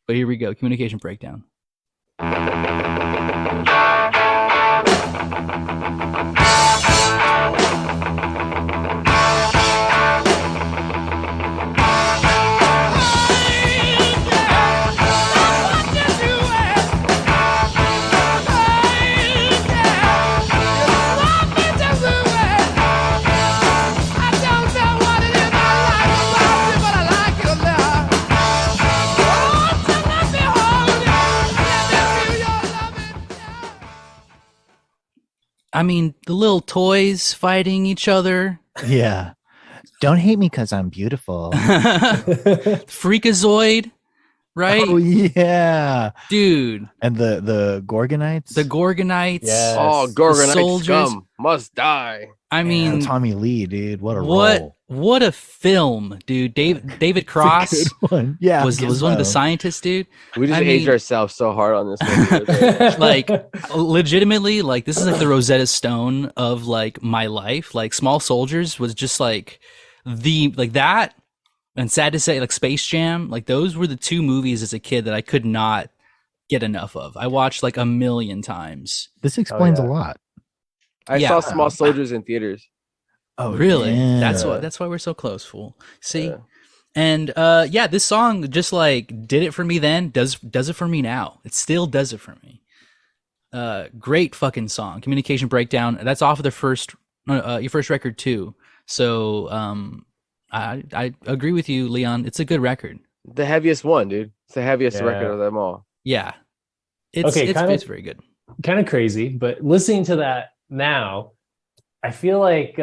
But here we go. Communication Breakdown. I mean, the little toys fighting each other. Yeah. Don't hate me because I'm beautiful. Freakazoid, right? Oh yeah, dude. And the Gorgonites. The Gorgonites. Yes. Oh, The Gorgonite soldiers. scum must die. I mean, Tommy Lee, dude. What a role. what a film, dude. David Cross It's a good one. Yeah, was one of the Gizmo. scientists, dude. We just I aged mean- ourselves so hard on this movie. Like legitimately, like this is like the Rosetta Stone of like my life. Like Small Soldiers was just like that, and sad to say, like Space Jam, like those were the two movies as a kid that I could not get enough of. I watched like a million times. This explains yeah. a lot. I Yeah. saw Small Soldiers in theaters. Oh, Really? yeah. That's why we're so close, fool. See? Yeah. And yeah, this song just like did it for me then, does it for me now. It still does it for me. Great fucking song. Communication Breakdown. That's off of the your first record too. So I agree with you, Leon. It's a good record. The heaviest one, dude. It's the heaviest Yeah. record of them all. Yeah. It's Okay, it's very good. Kind of crazy, but listening to that now, I feel like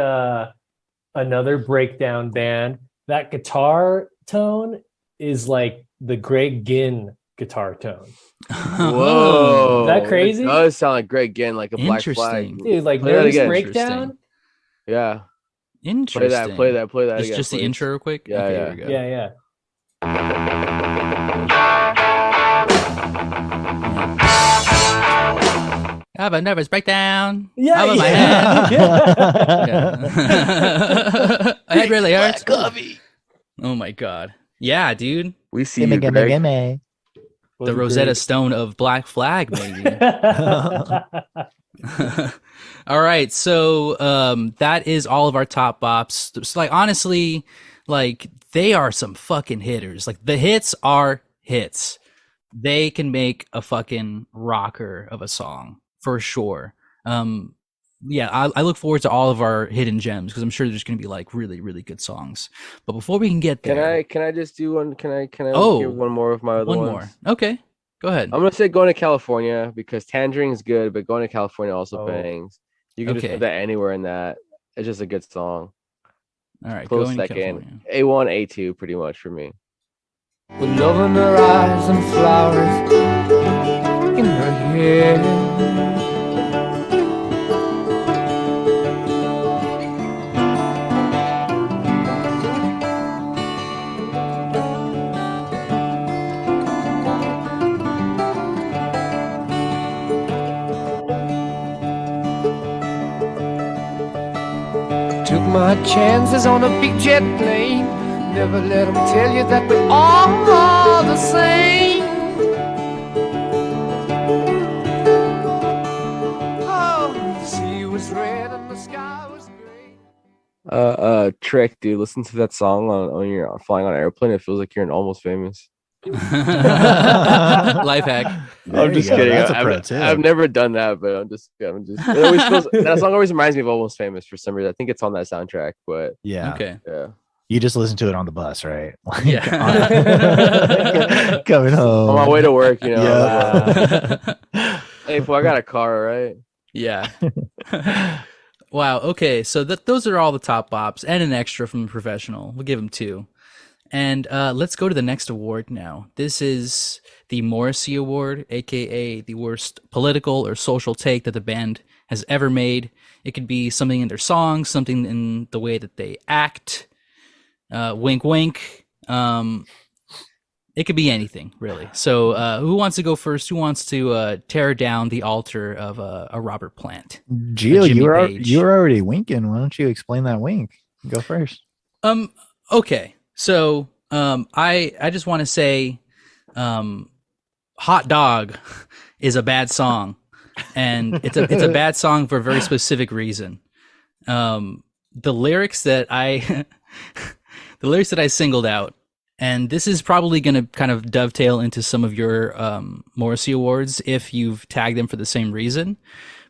another breakdown band. That guitar tone is like the Greg Ginn guitar tone. Whoa. Is that crazy? It does sound like Greg Ginn, like a Black Flag. Interesting. Dude, like Play that Nervous again. Breakdown. Yeah. Interesting. Play that Just, again. just the please. intro real quick? Yeah, Okay, yeah. here we go. Yeah, yeah. I have a nervous breakdown. Yeah, How about my yeah. head? Yeah. My head really hurts. Oh my god. Yeah, dude. We see Gimme, you, gimme, Greg. gimme. The Rosetta Stone of Black Flag, maybe. All right, so that is all of our top bops. So, like, honestly, like, they are some fucking hitters. Like, the hits are hits. They can make a fucking rocker of a song for sure. Yeah, I look forward to all of our hidden gems because I'm sure there's going to be like really, really good songs. But before we can get there, Can I just do one? Can I Oh, hear one more of my other one ones? more. Okay, go ahead. I'm gonna say going to California because Tangerine is good, but going to California also Oh. bangs. You can Okay. just put that anywhere in that. It's just a good song. All right, Close going to second. California. A1, A2, pretty much for me. With love in her eyes and flowers in her hair. Took my chances on a big jet plane. Never let them tell you that we're all the same. Oh, the sea was red and the sky was gray. Trick, dude. Listen to that song on your flying on an airplane. It feels like you're in Almost Famous. Life hack. There I'm you just go. kidding. That's a pro tip. I've never done that, but I'm just. It always feels, that song always reminds me of Almost Famous for some reason. I think it's on that soundtrack, but Yeah. Okay. yeah. You just listen to it on the bus, right? Like, Yeah. Coming home. On my way to work, you know. Yeah. Hey, fool, I got a car, right? Yeah. Wow. Okay. So those are all the top bops and an extra from the professional. We'll give him 2. And let's go to the next award now. This is the Morrissey Award, aka the worst political or social take that the band has ever made. It could be something in their songs, something in the way that they act. Wink, wink. It could be anything, really. So who wants to go first? Who wants to tear down the altar of a Robert Plant? Gio, Jimmy you Page. were already winking. Why don't you explain that wink? Go first. Okay. So I just want to say Hot Dog is a bad song. And it's a bad song for a very specific reason. The lyrics that I singled out, and this is probably going to kind of dovetail into some of your Morrissey Awards if you've tagged them for the same reason.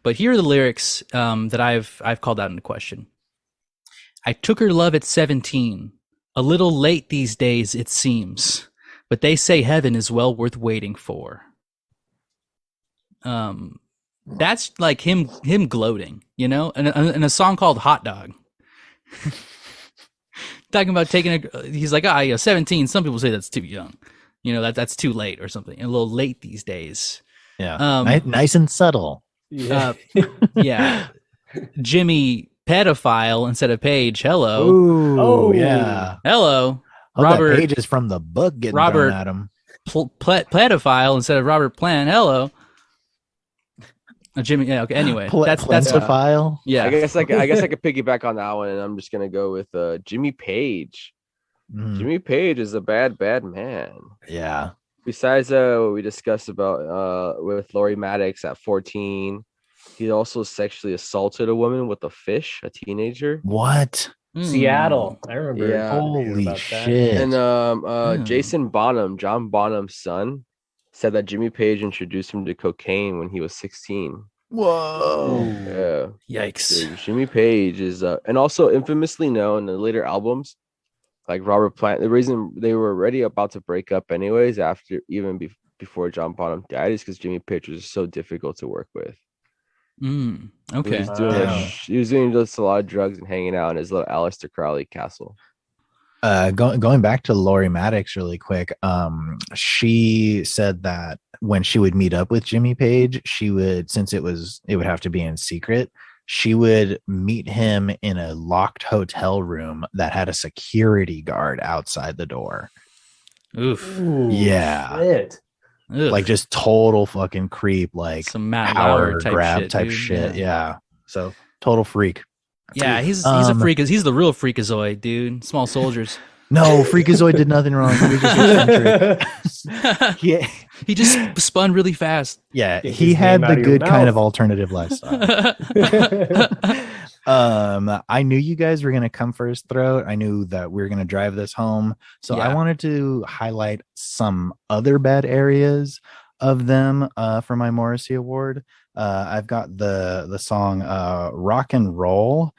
But here are the lyrics that I've called out into question. I took her love at 17. A little late these days, it seems. But they say heaven is well worth waiting for. That's like him gloating, you know? And a song called Hot Dog. Talking about he's like, 17. Some people say that's too young. You know, that's too late or something. A little late these days. Yeah. Nice and subtle. Yeah. Yeah. Jimmy Pedophile instead of Page. Hello. Ooh, Oh. yeah. Hello. Oh, Robert that Page is from the book getting Robert thrown at him. Pedophile instead of Robert Plant. Hello. Jimmy. Yeah. Okay. Anyway, that's Plentiphile. yeah. I guess I could piggyback on that one, and I'm just gonna go with Jimmy Page. Mm, Jimmy Page is a bad man. yeah. Besides what we discussed about with Laurie Maddox at 14, he also sexually assaulted a woman with a fish, a teenager. What? Seattle. I remember. Yeah. reading Holy about that. shit. And Jason Bonham, John Bonham's son, said that Jimmy Page introduced him to cocaine when he was 16. Whoa. Yeah. Yikes. Dude, Jimmy Page is and also infamously known in later albums like Robert Plant. The reason they were already about to break up anyways after before John Bonham died is because Jimmy Page was so difficult to work with. Okay. He was doing just a lot of drugs and hanging out in his little Aleister Crowley castle. Going back to Laurie Maddox really quick, she said that when she would meet up with Jimmy Page, she would, since it would have to be in secret, she would meet him in a locked hotel room that had a security guard outside the door. Oof. Ooh, Yeah. shit. Ugh. Like just total fucking creep, like Some Matt power Lauer grab type dude. shit. Yeah. So total freak. Yeah, he's a freak. He's the real freakazoid, dude. Small soldiers. No, Freakazoid did nothing wrong. He was just eccentric. He just spun really fast. Yeah, Get he his had name out the of your good kind mouth. of alternative lifestyle. I knew you guys were going to come first throat. I knew that we were going to drive this home. So I Yeah. wanted to highlight some other bad areas of them for my Morrissey Award. I've got the song Rock and Roll.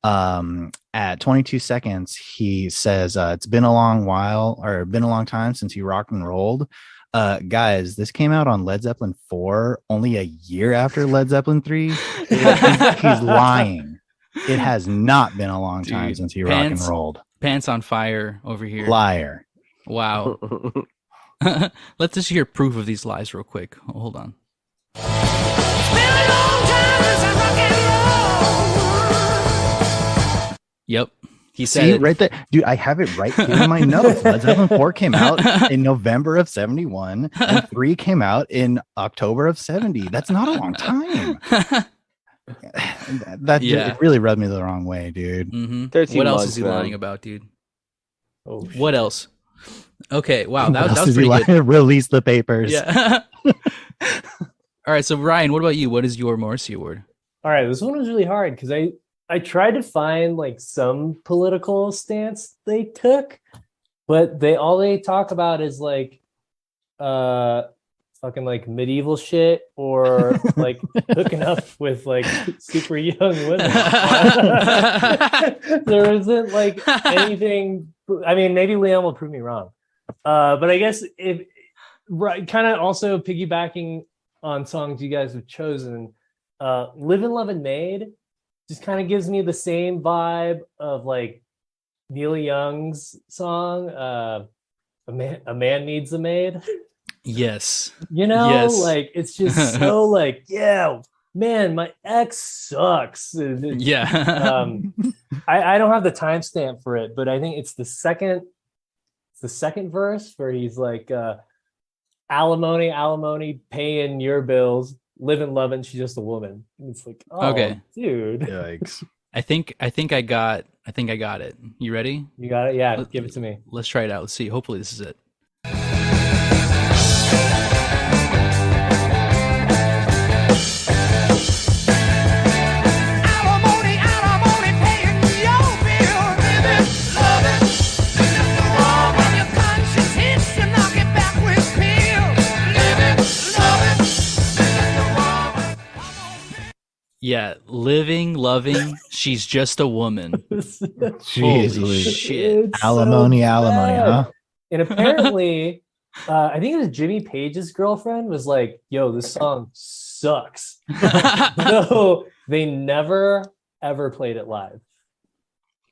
At 22 seconds, he says, it's been a long time since you rock and rolled. Guys, this came out on Led Zeppelin 4 only a year after Led Zeppelin 3. He's lying. It has not been a long time Dude, since he rock and rolled. Pants on fire over here. Liar. Wow. Let's just hear proof of these lies real quick. Hold on. It's been a long time since I rock and roll. Yep. He said See, it. right there. Dude, I have it right here in my notes. Led Zeppelin 4 came out in November of 71, and 3 came out in October of 70. That's not a long time. It really rubbed me the wrong way, dude. Mm-hmm. 13 What else months, is he man. lying about, dude? Oh, shit. What else? Okay, wow, that What else was does he pretty good. like? Release the papers. Yeah. All right, so Ryan, what about you? What is your Morrissey Award? All right, this one was really hard because I tried to find like some political stance they took, but all they talk about is like fucking like medieval shit or like hooking up with like super young women. There isn't like anything. I mean, maybe Liam will prove me wrong, but I guess if kind of also piggybacking on songs you guys have chosen, "Live and Love and Made" just kind of gives me the same vibe of like Neil Young's song, a man needs a maid. Yes. You know, Yes. like it's just so like, yeah, man, my ex sucks. Yeah. I don't have the timestamp for it, but I think it's the second verse where he's like, alimony, paying your bills, living, loving, she's just a woman. And it's like, oh, Okay. dude. Yikes. I think I got it. You ready? You got it? Yeah, give it to me. Let's try it out. Let's see. Hopefully this is it. Alimony, paying your bill, living, loving, just a woman. Your conscience hits you, knock it back with pill, living, loving, just a woman. Yeah, living, loving, she's just a woman. Jeez, Holy Louise. shit. It's so Alimony, bad. huh? And apparently, I think it was Jimmy Page's girlfriend was like, yo, this song sucks. So they never, ever played it live.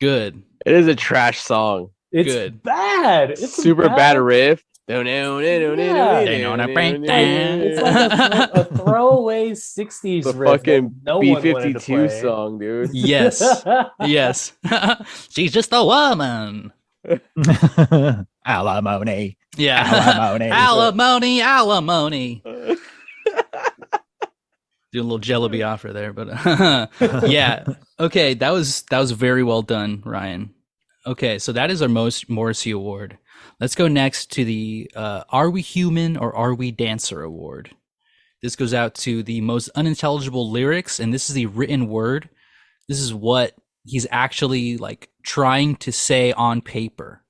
Good. It is a trash song. It's Good. bad. It's Super bad riff. It's like a throwaway 60s The riff that fucking no one wanted to B-52 play. song, dude. Yes. Yes. She's just a woman. Alimony. Yeah. Alimony. Alimony. Doing a little Jello Biafra there, but yeah. Okay, that was very well done, Ryan. Okay, so that is our most Morrissey award. Let's go next to the Are We Human or Are We Dancer award. This goes out to the most unintelligible lyrics, and this is the written word. This is what he's actually like trying to say on paper,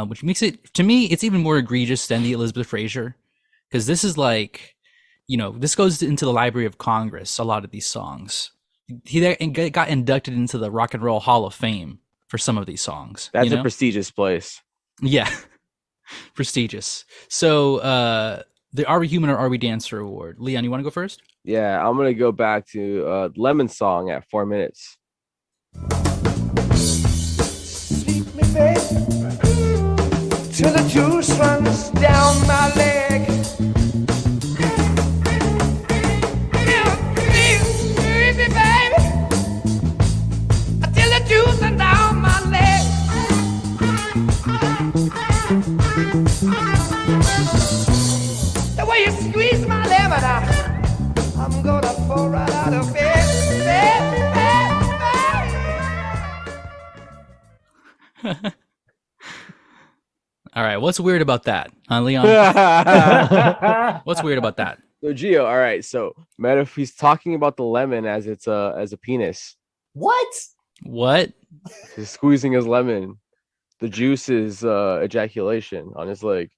which makes it, to me, it's even more egregious than the Elizabeth Fraser, because this is like, this goes into the Library of Congress, a lot of these songs. He got inducted into the Rock and Roll Hall of Fame for some of these songs. That's a prestigious place. Yeah. Prestigious. So the Are We Human or Are We Dancer award. Leon, you want to go first? Yeah, I'm gonna go back to Lemon Song at 4 minutes. Sleep me, baby, till the juice runs down my leg. Sleep me, baby, till the juice runs down my leg. The way you squeeze my lemon out, I'm gonna fall right out of bed. All right. What's weird about that, Leon? What's weird about that? So Gio, all right. So he's talking about the lemon as a penis. What? What? He's squeezing his lemon. The juice is ejaculation on his leg.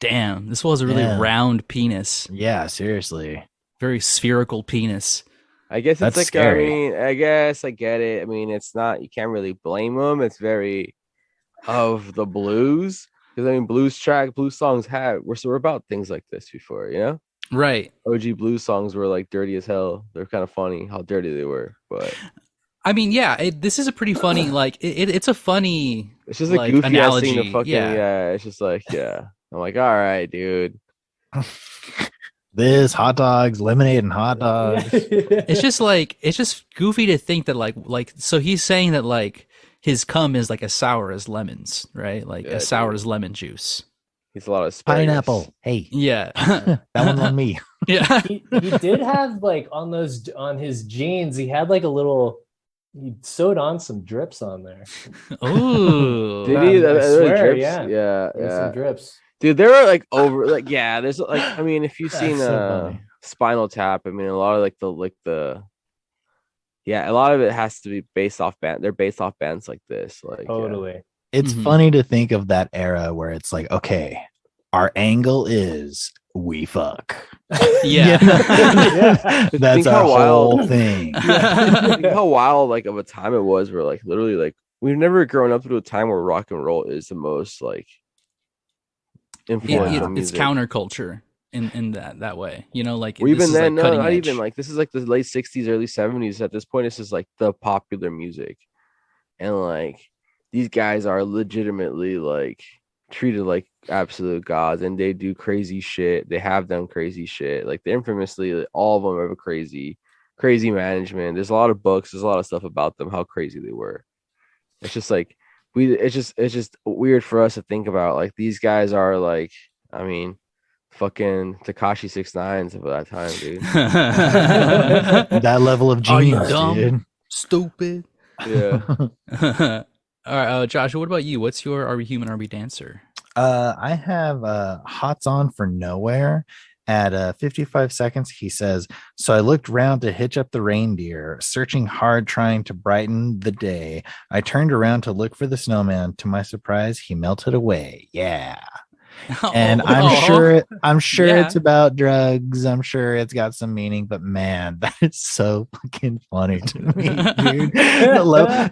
Damn, this was a really round penis. Yeah, seriously. Very spherical penis. I guess That's it's like, scary. I guess I get it. I mean, it's not, you can't really blame him. It's very of the blues. Because I mean, blues songs were about things like this before, Right. OG blues songs were like dirty as hell. They're kind of funny how dirty they were, but I mean, yeah, this is a pretty funny, like, it's a funny, it's just like, a goofy analogy. ass thing to fucking, yeah, it's just like, yeah. I'm like, all right, dude. This hot dogs, lemonade, and hot dogs. It's just goofy to think that like, so he's saying that like his cum is like as sour as lemons, right? Like as sour as lemon juice. He's a lot of asparagus. Pineapple. Hey, Yeah. that one's on me. Yeah. he did have like on his jeans, he had like he sewed on some drips on there. Ooh. Did he? I swear, Drips? yeah. Yeah, There was some drips. Dude, they were like over, like, yeah. There's like, I mean, if you've That's seen so funny. Spinal Tap, I mean, a lot of yeah, a lot of it has to be based off they're based off bands like this, like Totally. It's Mhm. funny to think of that era where it's like, okay, our angle is we fuck. Yeah. That's Think our how whole wild- thing. Think how wild like of a time it was. Where like literally like we've never grown up to a time where rock and roll is the most like influential It's music. counterculture. in that way. You know, like Or this even is, then, like, no, cutting not edge. even like this is like the late 60s, early 70s. At this point, this is like the popular music. And like these guys are legitimately like treated like absolute gods, and they do crazy shit. They have done crazy shit. Like they infamously, all of them have a crazy management. There's a lot of books, there's a lot of stuff about them, how crazy they were. It's just like it's just weird for us to think about. Like these guys are like, I mean, fucking Tekashi 6ix9ine of that time, dude. That level of Are you genius, dumb? dude. Stupid. Yeah. All right, Joshua, what about you? What's your Are We Human, Are We Dancer? I have Hots On for Nowhere. At 55 seconds, he says, so I looked round to hitch up the reindeer, searching hard, trying to brighten the day. I turned around to look for the snowman. To my surprise, he melted away. Yeah. And I'm sure Yeah. it's about drugs. I'm sure it's got some meaning, but man, that is so fucking funny to me,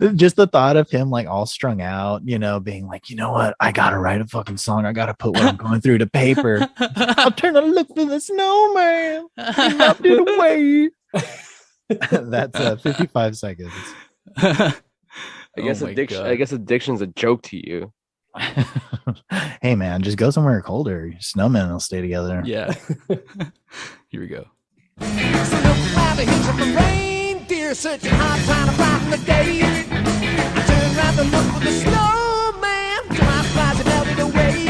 dude. Just the thought of him like all strung out, you know, being like, you know what, I gotta write a fucking song. I gotta put what I'm going through to paper. I'll turn to look for the snowman. He melted away. That's 55 seconds. I guess my God. addiction's a joke to you. Hey man, just go somewhere colder. Snowmen will stay together. Yeah. Here we go. So look around the hitch of the reindeer, searching hard, trying to brighten the day. I turned around to look for the snowman. To my surprise, it melted away.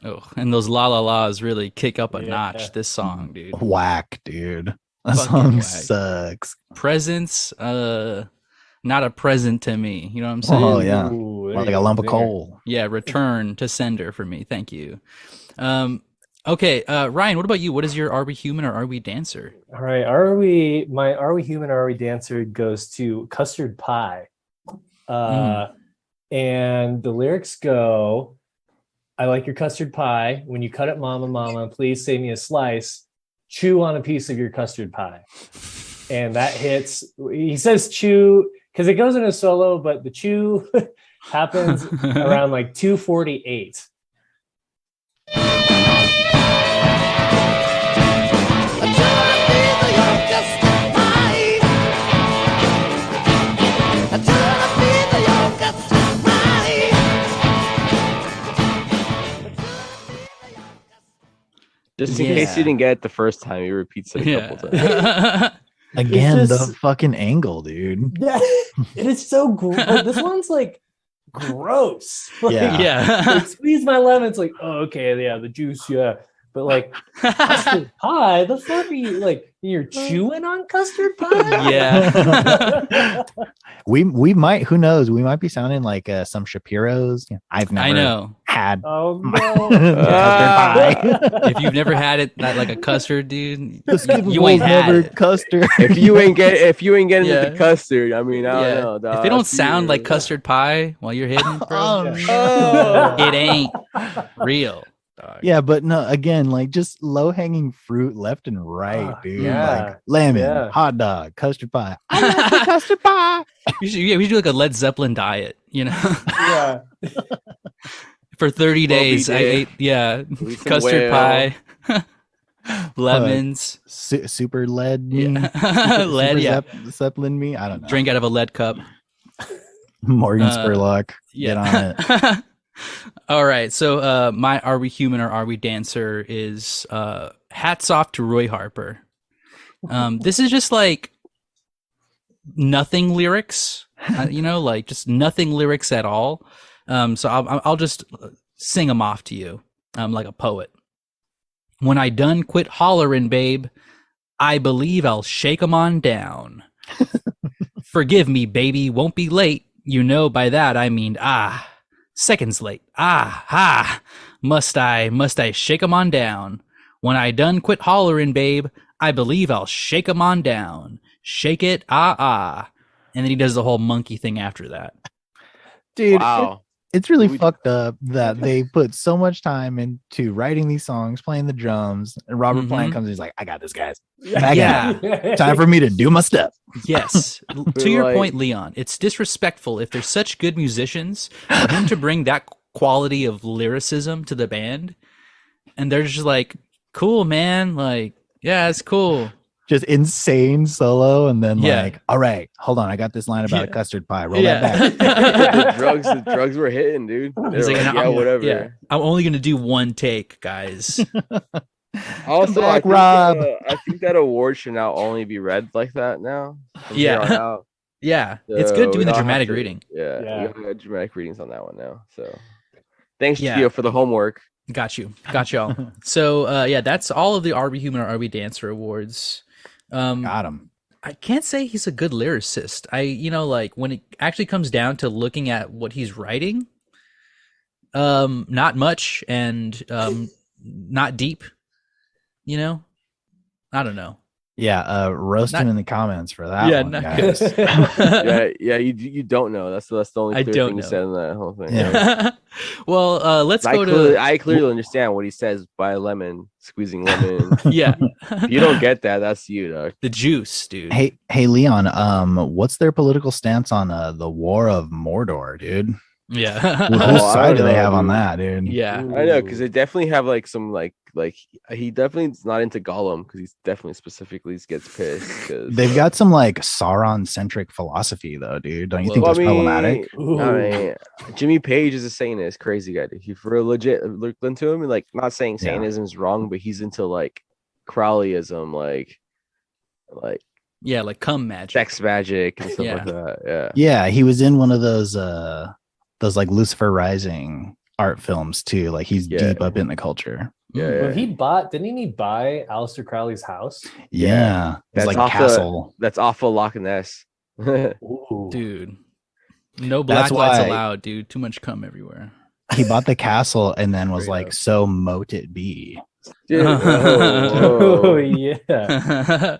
Oh, and those la la la's really kick up a Yeah. notch this song, dude. Whack, dude. That Fucking song whack. sucks. Presents, not a present to me. You know what I'm saying? Oh yeah, Ooh, there like you a go, lump of there. coal. Yeah, return to sender for me. Thank you. Okay, Ryan, what about you? What is your Are We Human or Are We Dancer? All right, my Are We Human or Are We Dancer goes to Custard Pie. And the lyrics go, I like your custard pie. When you cut it, mama, please save me a slice. Chew on a piece of your custard pie. And that hits, he says chew, because it goes in a solo, but the chew happens around like 2:48. Just in case you didn't get it the first time, he repeats it a couple times. Yeah. Again, It's the just- fucking angle, dude. Yeah, it is so gross. This one's like gross. Like, Yeah. Yeah. like, squeeze my lemon. It's like, oh, okay, yeah, the juice, yeah. But like custard pie, the fuck are you like? You're chewing on custard pie? Yeah. We might, who knows? We might be sounding like some Shapiro's. Yeah, I've never I know. had Oh no. custard pie. If you've never had it, like a custard, dude, The skip you ain't was had never it. custard. If you ain't getting Yeah. into custard, I mean, I don't Yeah. know. Dog. If it don't sound like custard pie while you're hitting, bro, Oh, Oh. it ain't real. Dog. Yeah, but no, again, like just low hanging fruit left and right, Ah, dude. yeah. Like lemon, Yeah. hot dog, custard pie. I love the custard pie. We should do like a Led Zeppelin diet, you know? Yeah. For 30 Moby days, I Dick. ate, Some custard whale. pie, lemons, Super lead. lead, Super yeah. Zeppelin me. I don't know. Drink out of a lead cup. Morgan Uh, Spurlock. Get on it. All right. So my Are We Human or Are We Dancer is hats off to Roy Harper. This is just like nothing lyrics, you know, like just nothing lyrics at all. So I'll just sing them off to you like a poet. When I done quit hollerin', babe, I believe I'll shake 'em on down. Forgive me, baby, won't be late. You know by that I mean seconds late. Must I shake 'em on down. When I done quit hollerin', babe, I believe I'll shake 'em on down. Shake it, And then he does the whole monkey thing after that. Dude, Wow. it's really fucked up that they put so much time into writing these songs, playing the drums, and Robert Mhm. Plant comes and he's like, I got this, guys. Yeah. Time for me to do my stuff. Yes. To your Like- point, Leon, it's disrespectful if they're such good musicians for him to bring that quality of lyricism to the band, and they're just like, cool, man, like, yeah, it's cool. Just insane solo, and then Yeah. like, all right, hold on, I got this line about a custard pie. Roll Yeah. that back. the drugs were hitting, dude. They He's were like, like, "No, yeah, whatever. Yeah, I'm only gonna do one take, guys. Also, back, I Rob. think that award should now only be read like that now. from here on Yeah. out. Yeah, it's So good we doing the don't have dramatic to- reading. Yeah, Yeah. we got dramatic readings on that one now. So thanks, Yeah. Gio, for the homework. Got y'all. So yeah, that's all of the RB Human or RB Dancer awards. Got him. I can't say he's a good lyricist. Like when it actually comes down to looking at what he's writing, not much and not deep. I don't know. Yeah, roast Not- him in the comments for that Yeah, one, not guys. Yeah, you don't know. That's the only I clear don't thing you know. said in that whole thing. Yeah. Well, let's I go to I clearly understand what he says by lemon, squeezing lemon. yeah. If you don't get that, that's you, dog. the juice, dude. Hey, Leon, what's their political stance on the War of Mordor, dude? Yeah. Whose I side do don't they know, have on dude. that, dude? Yeah. I know, because they definitely have like some like he definitely is not into Gollum because he's definitely specifically gets pissed. Cause, They've got some like Sauron centric philosophy, though, dude. Don't you think Well, that's problematic? I mean, Jimmy Page is a Satanist, crazy guy. Dude. He for legit looked into him and like not saying Yeah. Satanism is wrong, but he's into like Crowleyism, like Yeah, like cum magic. sex magic and stuff Yeah. like that. Yeah. Yeah, he was in one of those like Lucifer Rising art films too. Like he's Yeah. deep up in the culture. Yeah, Well, didn't he buy Aleister Crowley's house? Yeah, it's That's like off castle. That's awful Loch Ness. Ooh. Dude. No black That's lights why- allowed, dude. Too much cum everywhere. He bought the castle and then was Straight like, up. "So mote it be." Dude, Oh whoa. yeah.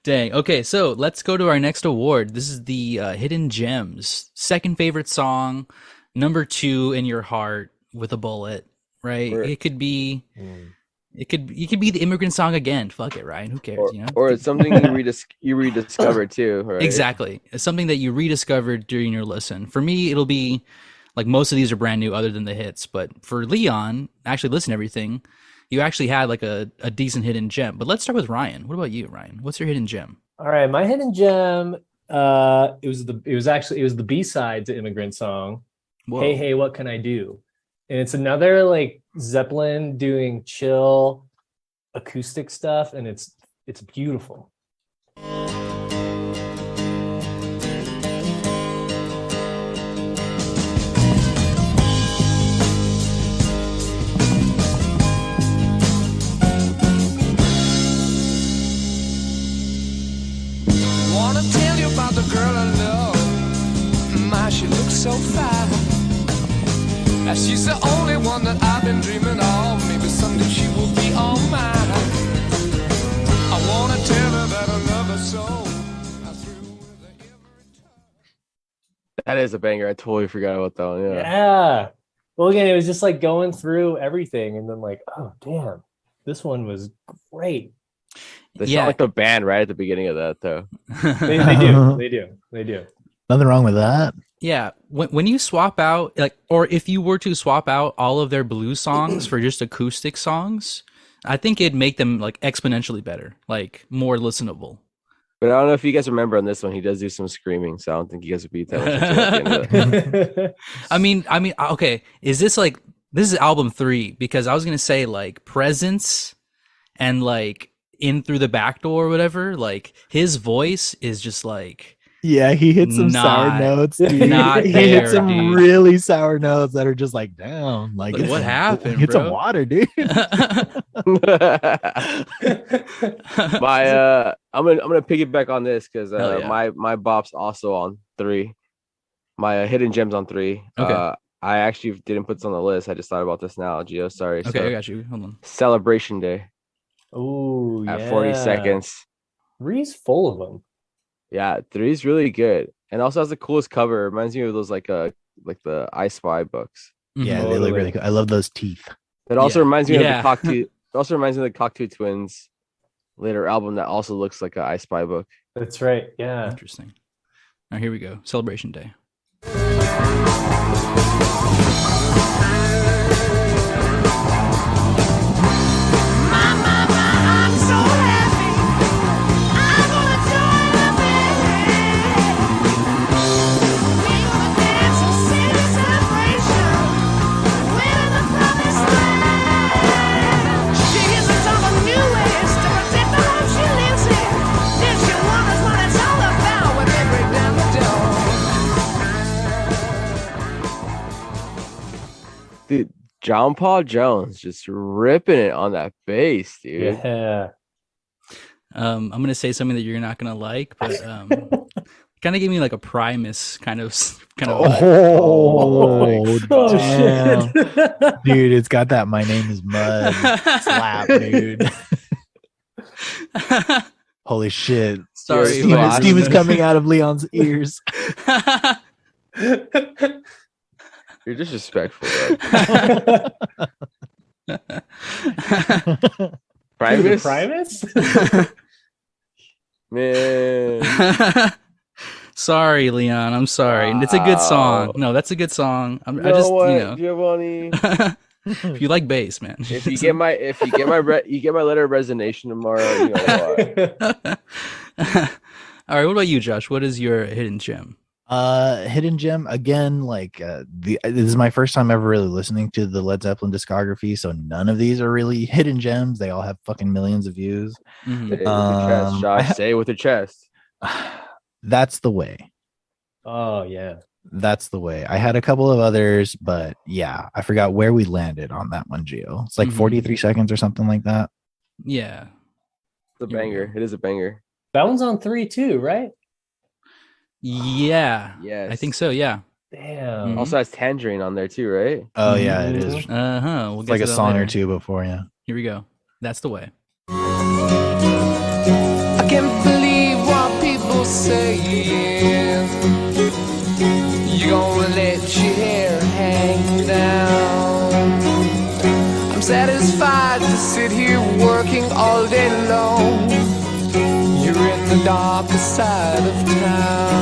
Dang. Okay, so let's go to our next award. This is the Hidden Gems. Second favorite song, number 2 in your heart with a bullet, right? Right. It could be it could be the Immigrant Song again. Fuck it, Ryan. Who cares, Or it's something you rediscovered too, right? Exactly. It's something that you rediscovered during your listen. For me, it'll be like most of these are brand new other than the hits, but for Leon, actually listen to everything. You actually had like a decent hidden gem. But let's start with Ryan. What about you, Ryan? What's your hidden gem? All right, my hidden gem. It was the B-side to Immigrant Song. Whoa. Hey, hey, what can I do? And it's another like Zeppelin doing chill acoustic stuff, and it's beautiful. Wanna tell you about the girl I love. My, she looks so fine. And she's the only one that I've been dreaming of. Maybe someday she will be all mine. I wanna tell her that I love her so. I'm through with her every time. That is a banger. I totally forgot about that one. Yeah. Yeah. Well, again, it was just like going through everything, and then like, oh damn, this one was great. They Yeah. sound like the band right at the beginning of that though. They do. Nothing wrong with that. Yeah, when you swap out like, or if you were to swap out all of their blues songs for just acoustic songs, I think it'd make them like exponentially better, like more listenable. But I don't know if you guys remember on this one, he does do some screaming, so I don't think you guys would be that much into it at the end of that. I mean, okay, this is album 3 because I was gonna say like Presence and like In Through the Back Door or whatever. Like his voice is just like. Yeah, he hit some sour Not- notes. Dude. not he there, hit some dude. really sour notes that are just like, damn, like Like, it's what some- happened, It's bro? some water, dude. I'm gonna piggyback on this because Hell yeah. my bop's also on 3. My hidden gems on 3. Okay. I actually didn't put this on the list. I just thought about this now, Gio. Sorry. Okay, So, I got you. Hold on. Celebration Day Ooh, at yeah. 40 seconds. Three's full of them. Yeah, 3 is really good, and also has the coolest cover. It reminds me of those like the I Spy books. Yeah, Mhm. they look Totally. really cool. I love those teeth. It also Yeah. reminds me Yeah. of the Cocteau. It also reminds me of the Cocteau Twins later album that also looks like an I Spy book. That's right. Yeah. Interesting. All right, here we go. Celebration Day. Celebration John Paul Jones just ripping it on that bass, dude. Yeah. I'm gonna say something that you're not gonna like, but kind of gave me like a Primus kind of Oh, Oh, damn. shit. Dude, it's got that "My Name Is Mud" slap, dude. Holy shit. Sorry, Steam is- Steam is coming out of Leon's ears. You're disrespectful, bro. Primus? Primus? Man. Sorry, Leon. I'm sorry. And it's a good song. No, that's a good song. I You just, know what, you know, Giovanni? if you like bass, man. If you get my letter of resignation tomorrow, you know why. All right, what about you, Josh? What is your hidden gem? Hidden gem again, like this is my first time ever really listening to the Led Zeppelin discography, so none of these are really hidden gems. They all have fucking millions of views. Mhm. Say it with your chest, Josh. Say it with your chest. That's the way. Oh, yeah. That's the way. I had a couple of others, but yeah, I forgot where we landed on that one, Gio. It's like Mhm. 43 seconds or something like that. Yeah. It's a banger. It is a banger. That one's on 3 too, right? Yeah. Yes. I think so, yeah. Damn. Mhm. Also has Tangerine on there too, right? Oh yeah, it is. Uh-huh. We'll It's get like to a that song later. or two before, yeah. Here we go. That's the way. I can't believe what people say. You gonna let your hair hang down. I'm satisfied to sit here working all day long. You're in the darker side of town.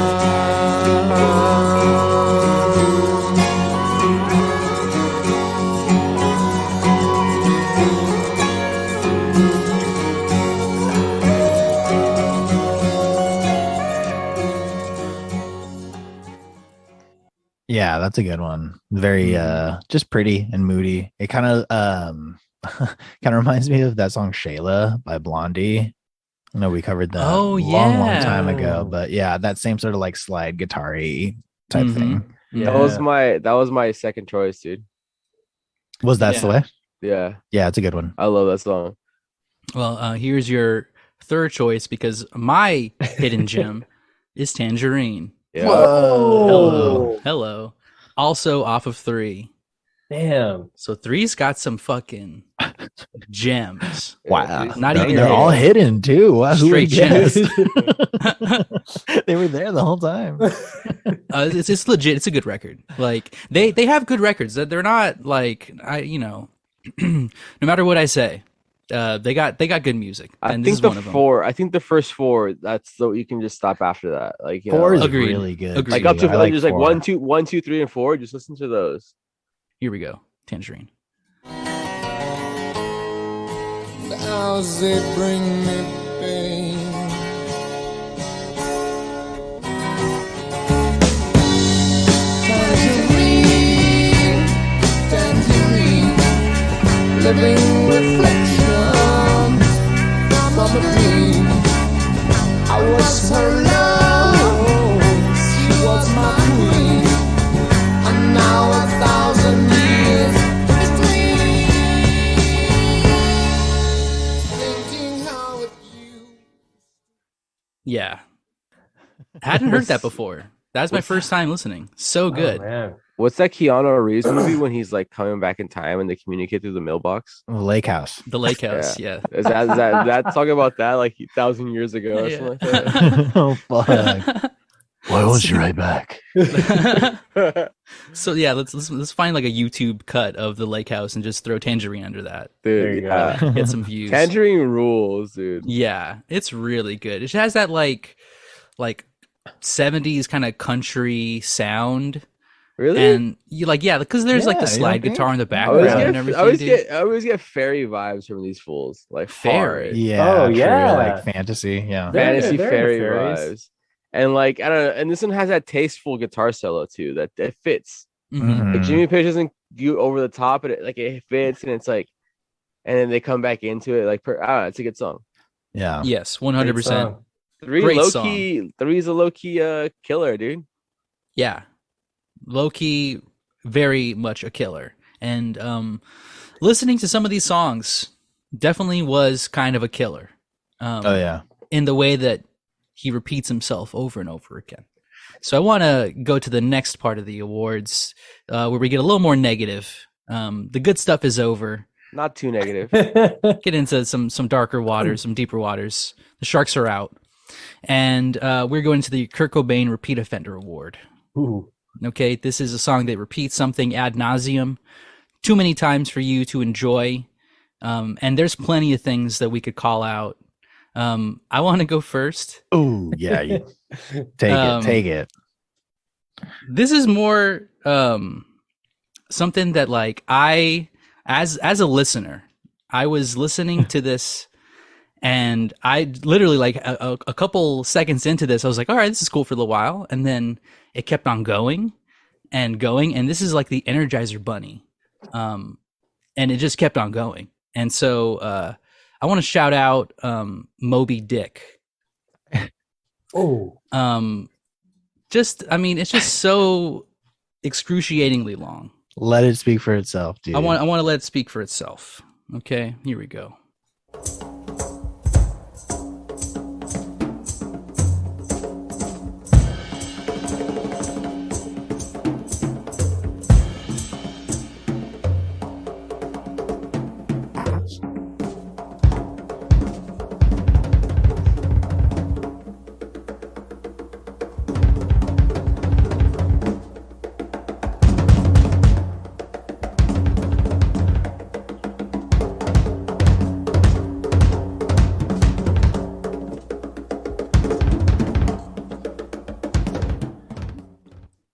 Yeah, that's a good one. Very just pretty and moody. It kind of kind of reminds me of that song Shayla by Blondie. I know we covered that Oh, long yeah. time ago, but yeah, that same sort of like slide guitar-y type Mhm. thing. Yeah. That was my second choice, dude. Was that the Yeah. way? Yeah, Yeah, it's a good one. I love that song. Well, here's your third choice because my hidden gem is Tangerine. Yeah. Hello. Hello. Also off of 3. Damn. So 3's got some fucking gems. Wow. Not They're, even they're all hidden too. Wow, who would Straight guess? gems. They were there the whole time. It's legit. It's a good record. Like they have good records. They're not like no matter what I say, they got good music. I And think this is the one of them. four. I think the first 4. That's so you can just stop after that. Like you 4 know, is Agreed. really good. Agreed. like up to too. I like just like 4. 1, 2, 3, and 4. Just listen to those. Here we go. Tangerine. The hours they bring me pain. Tangerine, tangerine, living reflections from a dream. I was her love, she was my queen, and now 1,000 years between. Thinking how it used. Yeah. Hadn't heard that before. That's my first time listening. So good. Oh, man. What's that Keanu Reeves movie when he's like coming back in time and they communicate through the mailbox? Lake House. The Lake House. Yeah. Is that talking about that like 1,000 years ago or Yeah. something like that? Oh fuck. Why won't you write back? So yeah, let's find like a YouTube cut of the Lake House and just throw Tangerine under that. There you Dude, go. Get some views. Tangerine rules, dude. Yeah, it's really good. It has that like 70s kind of country sound. Really? And you like, yeah, because there's like Yeah, the you slide don't think? guitar in the I always, background get, and everything. I always get fairy vibes from these fools. Like Fairy? hard. Yeah. Oh, true, yeah. like fantasy. Yeah. They're- Fantasy they're fairy fairies. vibes. And like I don't know, and this one has that tasteful guitar solo too that fits. Mhm. Like Mhm. Jimmy Page doesn't go over the top, but it fits, and it's like, and then they come back into it like, it's a good song. Yeah. Yes, Great 100%. song. Great Three's a low key killer, dude. Yeah, low key, very much a killer. And listening to some of these songs definitely was kind of a killer. Oh yeah. In the way that he repeats himself over and over again. So I want to go to the next part of the awards where we get a little more negative. The good stuff is over. Not too negative. Get into some darker waters, some deeper waters. The sharks are out. And we're going to the Kurt Cobain Repeat Offender Award. Ooh. Okay, this is a song that repeats something ad nauseum too many times for you to enjoy. And there's plenty of things that we could call out. I want to go first. Oh yeah, take it. This is more something that like as a listener, I was listening to this, and I literally like a couple seconds into this, I was like, all right, this is cool for a little while, and then it kept on going and going, and this is like the Energizer Bunny, and it just kept on going, and so I want to shout out Moby Dick. Oh. It's just so excruciatingly long. Let it speak for itself, dude. I want to let it speak for itself. Okay, here we go.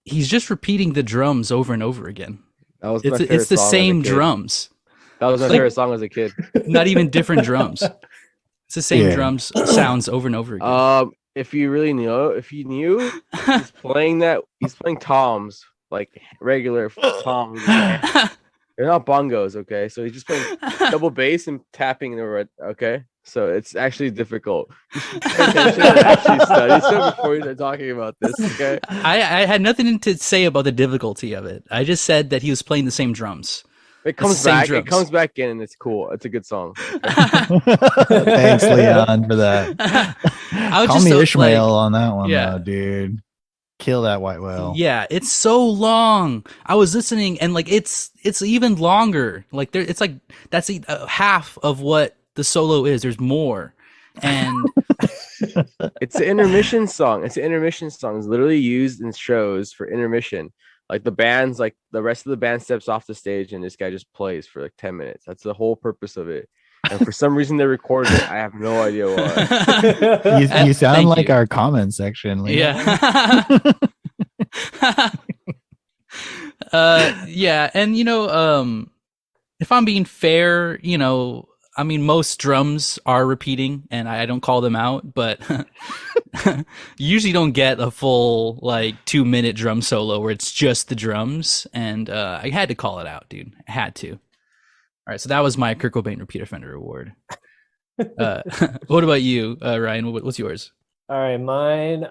He's just repeating the drums over and over again. That was my It's favorite the song as a same kid. drums, That was my favorite song as a kid. not even different drums. It's the same Yeah. drums sounds over and over again. If you knew, he's playing toms, like regular toms. They're not bongos, okay? So he's just playing double bass and tapping the red, okay? So it's actually difficult. You should pay attention and actually study stuff before you're talking about this, okay? I had nothing to say about the difficulty of it. I just said that he was playing the same drums. It comes same back. drums. It comes back in, and it's cool. It's a good song. Thanks, Leon, for that. I was Call just me so, Ishmael like, on that one, yeah. though, dude. Kill that white whale. yeah, it's so long. I was listening, and like it's even longer. Like there, it's like that's half of what the solo is. There's more, and It's an intermission song. It's literally used in shows for intermission. Like the band's like the rest of the band steps off the stage and this guy just plays for like 10 minutes. That's the whole purpose of it. And for some reason they recorded it. I have no idea why. You sound Thank like you. our comment section. Leon. yeah. Yeah, and if I'm being fair, I mean, most drums are repeating, and I don't call them out, but you usually don't get a full, 2-minute drum solo where it's just the drums, and I had to call it out, dude. I had to. All right, so that was my Kurt Cobain Repeat Offender Award. What about you, Ryan? What's yours? All right, mine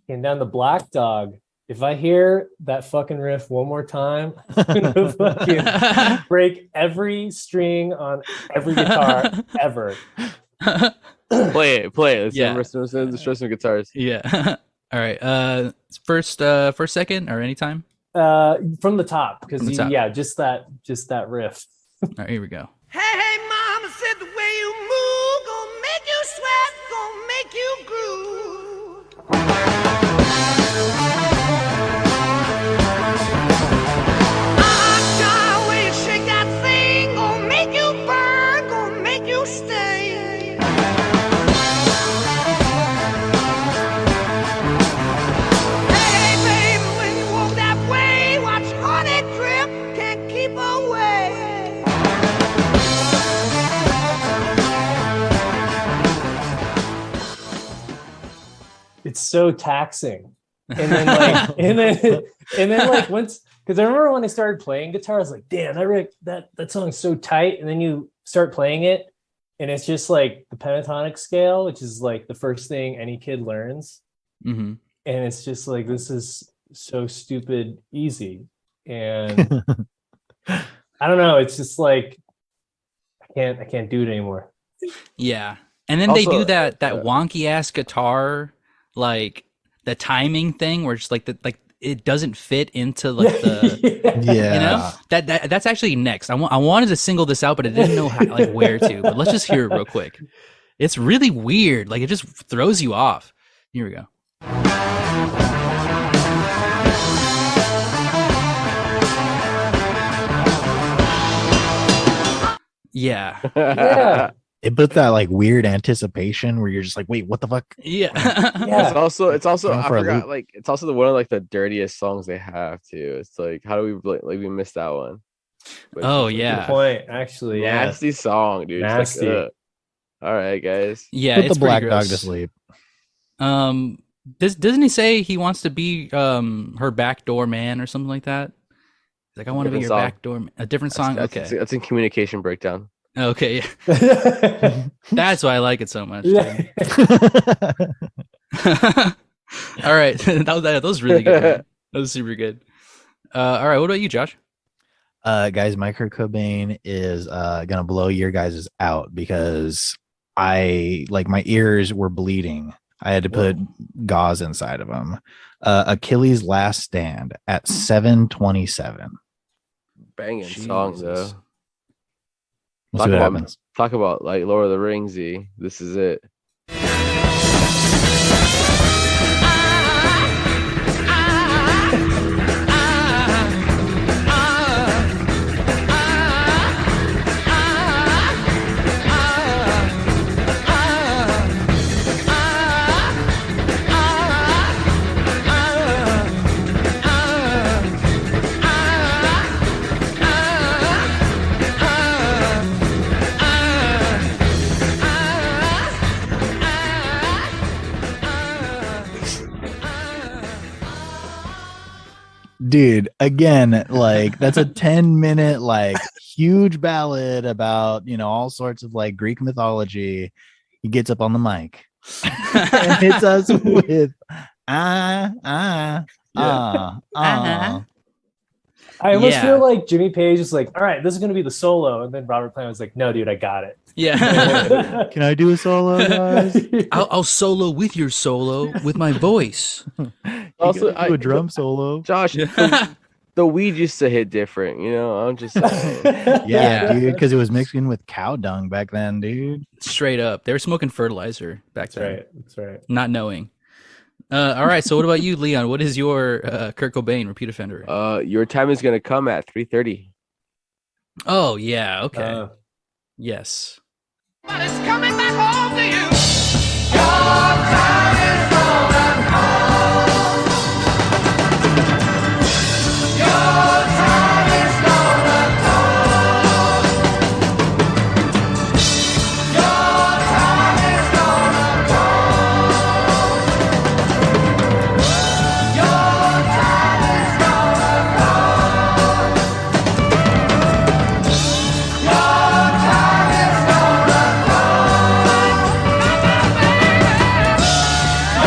came down to Black Dog. If I hear that fucking riff one more time, I'm gonna fucking break every string on every guitar ever. Play it. Let's Yeah. let's show some guitars. Yeah. All right. First second, or anytime. From the top, because From the top. yeah, just that riff. All right, here we go. Hey, mama said the way you move gonna make you sweat, gonna make you groove. Ah, way you shake that thing, gonna make you burn, gonna make you stay. Hey, baby, when you walk that way, watch honey drip, can't keep away. It's so taxing. And then once, because I remember when I started playing guitar, I was like, damn, that song's so tight. And then you start playing it, and it's just like the pentatonic scale, which is like the first thing any kid learns. Mm-hmm. And it's just like, this is so stupid easy. and I don't know. It's just like I can't do it anymore. Yeah. And then they Also, do that wonky ass guitar, like the timing thing where it's like it doesn't fit into like the Yeah. you know that's actually next. I wanted to single this out, but I didn't know how, like where to. But let's just hear it real quick. It's really weird. Like it just throws you off. Here we go. Yeah. Yeah. It put that like weird anticipation where you're just like, wait, what the fuck? Yeah. Yeah. It's also Going I for a forgot loop. like it's also one of like the dirtiest songs they have too. It's like how do we like we missed that one? But it's Oh, just, like, yeah. Good point. Actually, yeah. nasty song, dude. It's Nasty. like, all right, guys. Yeah, Put it's the black pretty dog gross. to sleep. Doesn't he say he wants to be her backdoor man or something like that? He's like, I want to be Different your song. backdoor a different song. Okay. That's in communication breakdown. Okay, yeah. That's why I like it so much. Yeah. All right. that was really good. Man. That was super good. All right, what about you, Josh? Guys, my Kurt Cobain is gonna blow your guys' out because I like my ears were bleeding. I had to put gauze inside of them. Achilles' Last Stand at 7:27. Banging song though. Jesus. We'll see what happens. Talk about like Lord of the Rings. This is it. Dude, again, like that's a 10-minute like huge ballad about, you know, all sorts of like Greek mythology. He gets up on the mic and hits us with I almost Yeah. feel like Jimmy Page is like, all right, this is going to be the solo. And then Robert Plant was like, no, dude, I got it. Yeah. Can I do a solo, guys? I'll solo with your solo with my voice. Also, do a drum solo. Josh, the weed used to hit different. You know, I'm just saying. Yeah, Yeah. dude, because it was mixed in with cow dung back then, dude. Straight up. They were smoking fertilizer back That's then. right. That's right. Not knowing. All right, so what about you, Leon? What is your Kurt Cobain repeat offender? Your time is gonna come at 3:30. Oh, yeah, okay. Yes. But it's coming back home to you. Your time is gonna come. Your time is gonna come. Your time is gonna come. Your time is gonna come. Your time is gonna come.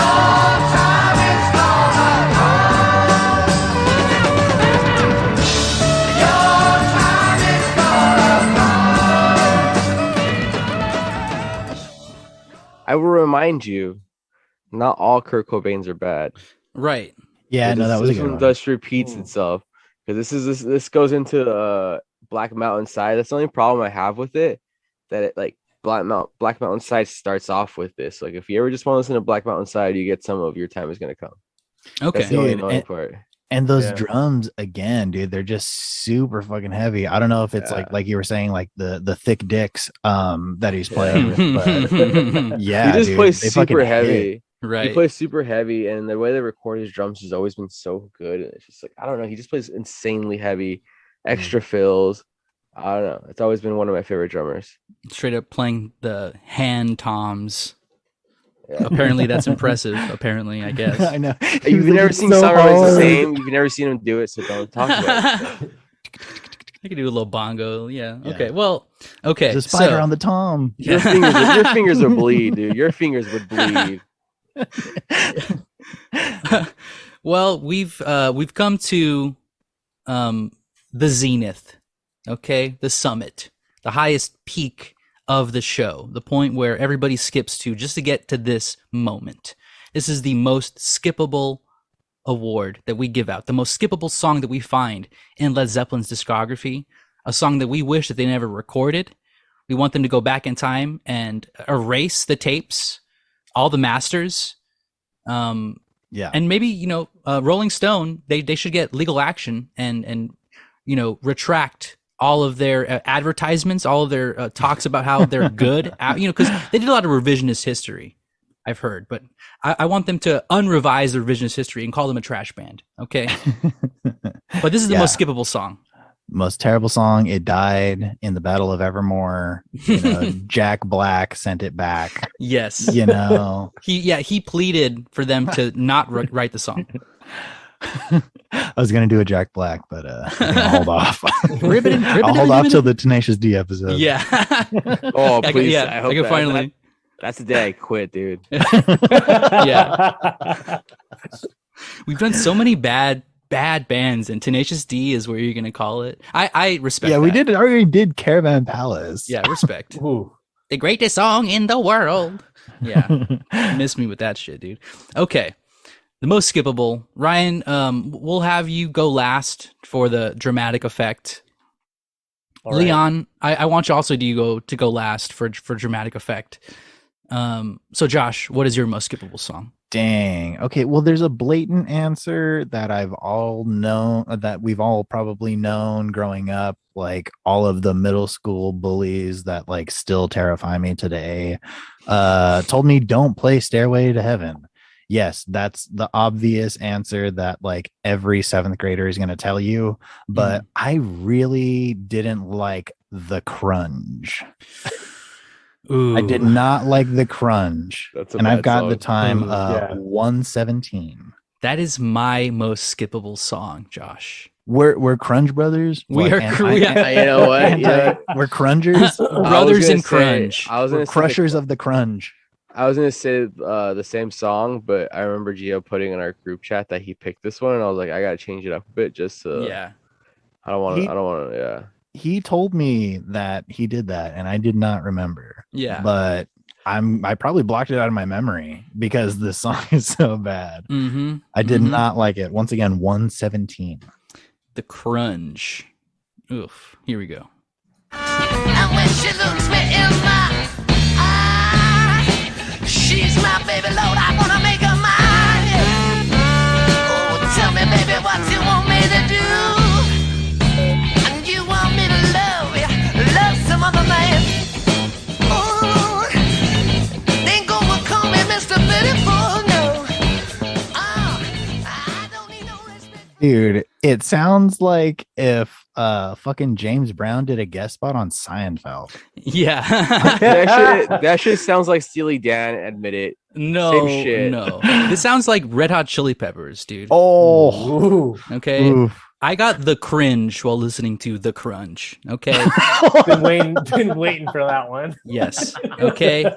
Your time is gonna come. Your time is gonna come. I will remind you, not all Kurt Cobains are bad. Right. Yeah, no, that was a this good one one. just repeats itself because this goes into Black Mountain Side. That's the only problem I have with it. That it like Black Mountain Side starts off with this. Like if you ever just want to listen to Black Mountain Side, you get some of Your Time Is Gonna Come. Okay. That's the only Dude, annoying part. And those Yeah. drums again, dude, they're just super fucking heavy. I don't know if it's Yeah. like you were saying, like the thick dicks that he's playing with, but yeah, He just dude, plays they fucking super hit. heavy. Right. He plays super heavy, and the way they record his drums has always been so good. And it's just like I don't know. He just plays insanely heavy, extra fills. I don't know. It's always been one of my favorite drummers. Straight up playing the hand toms. Yeah. Apparently that's impressive. Apparently, I guess. I know. He You've was like, never "It's seen so Sunrise the hard." Same. You've never seen him do it, so don't talk about it. I could do a little bongo. Yeah. Yeah. Okay. Well. Okay. There's a spider so, on the tom. Your fingers would bleed, dude. Your fingers would bleed. well, we've come to the zenith, okay, the summit, the highest peak of the show, the point where everybody skips to just to get to this moment. This is the most skippable award that we give out, the most skippable song that we find in Led Zeppelin's discography, a song that we wish that they never recorded. We want them to go back in time and erase the tapes, all the masters. Yeah. And maybe, Rolling Stone, they should get legal action and retract all of their advertisements, all of their talks about how they're good, because they did a lot of revisionist history, I've heard, but I want them to unrevise the revisionist history and call them a trash band. Okay. But this is the most skippable song. Most terrible song. It died in the Battle of Evermore. Jack Black sent it back. Yes. He pleaded for them to not write the song. I was gonna do a Jack Black, but I think I'll hold off. I'll hold off till the Tenacious D episode. Yeah. Oh, please! I hope I can finally. That's the day I quit, dude. Yeah. We've done so many bad bands, and Tenacious D is where you're gonna call it. I respect. Yeah, that. we already did Caravan Palace. Yeah, respect. Ooh. The greatest song in the world. Yeah, miss me with that shit, dude. Okay, the most skippable. Ryan, we'll have you go last for the dramatic effect. All right. Leon, I want you also to go last for dramatic effect. So Josh, what is your most skippable song? Dang. Okay. Well, there's a blatant answer that we've all probably known growing up. Like all of the middle school bullies that like still terrify me today, told me don't play Stairway to Heaven. Yes, that's the obvious answer that like every 7th grader is going to tell you. But I really didn't like the crunge. Ooh. I did not like the crunge. And I've got the time 1:17. That is my most skippable song, Josh. We're Crunge Brothers. We are. You know what? Yeah. We're Crungers. Brothers in crunge. We're crushers of the crunge. I was gonna say the same song, but I remember Gio putting in our group chat that he picked this one, and I was like, I gotta change it up a bit just to. Yeah. I don't want to. Yeah. He told me that he did that, and I did not remember. Yeah. But I probably blocked it out of my memory because the song is so bad. Mm-hmm. I did not like it. Once again, 1:17. The crunge. Oof. Here we go. And when she looks me in my eye, she's my baby Lord, I wanna make her mine. Oh, tell me, baby, what you want me to do. And you want me to love some other man. Oh, ain't gonna call me Mr. Beautiful, no. I don't need no respect. Dude, it sounds like if fucking James Brown did a guest spot on Seinfeld. Yeah. that shit sounds like Steely Dan. Admit it. No. Same shit. No. This sounds like Red Hot Chili Peppers, dude. Oh. Ooh. Okay. Oof. I got the cringe while listening to The Crunch. Okay. Been waiting for that one. Yes. Okay.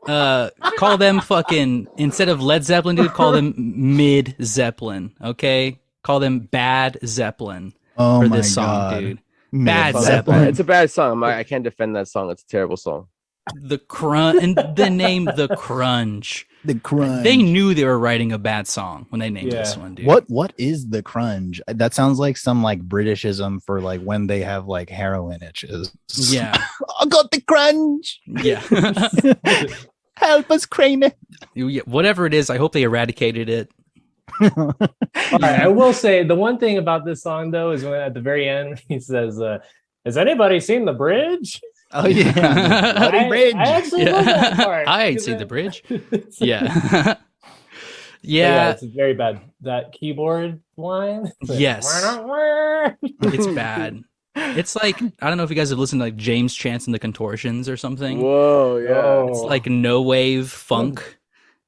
Call them fucking, instead of Led Zeppelin, dude, call them Mid Zeppelin. Okay. Call them Bad Zeppelin for this song, dude. Bad Zeppelin. It's a bad song. I can't defend that song. It's a terrible song. The crunch, and the name The Crunch. The crunge. They knew they were writing a bad song when they named this one, dude. What is the crunge? That sounds like some like Britishism for like when they have like heroin itches. Yeah. I got the crunge. Yeah. Help us, Crane. Whatever it is, I hope they eradicated it. All right, I will say the one thing about this song though is when at the very end he says, "Has anybody seen the bridge?" Oh yeah, Bloody bridge. I actually love that part. I ain't seen the bridge. Yeah. Yeah, Yeah. it's very bad. That keyboard line. It's like, Yes. It's bad. It's like, I don't know if you guys have listened to like James Chance and the Contortions or something. Whoa, yeah. It's like no wave funk,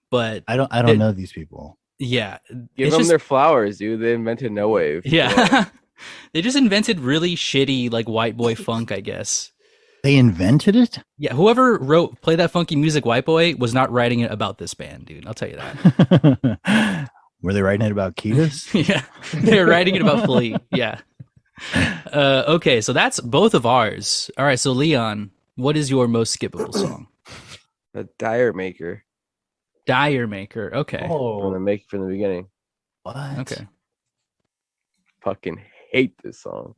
but I don't know these people. yeah. Give it's them just- their flowers, dude. They invented no wave. Yeah. They just invented really shitty like white boy funk, I guess. They invented it? Yeah, whoever wrote Play That Funky Music White Boy was not writing it about this band, dude. I'll tell you that. Were they writing it about Ketis? Yeah, they're writing it about Flea. Yeah. Okay, so that's both of ours. All right, so Leon, what is your most skippable song? The Dire Maker Dire Maker. Okay. Oh, from the beginning. What? Okay. Fucking hate this song.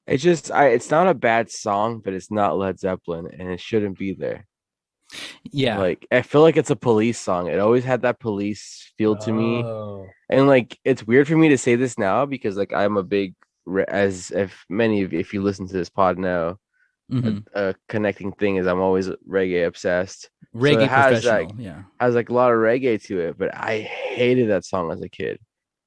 It's not a bad song, but it's not Led Zeppelin, and it shouldn't be there. Yeah. Like, I feel like it's a Police song. It always had that Police feel to me, oh. and like it's weird for me to say this now because like I'm a big as if many of if you listen to this pod know, Mhm. a connecting thing is I'm always reggae obsessed. Reggae it has, professional. like, Yeah. Has like a lot of reggae to it, but I hated that song as a kid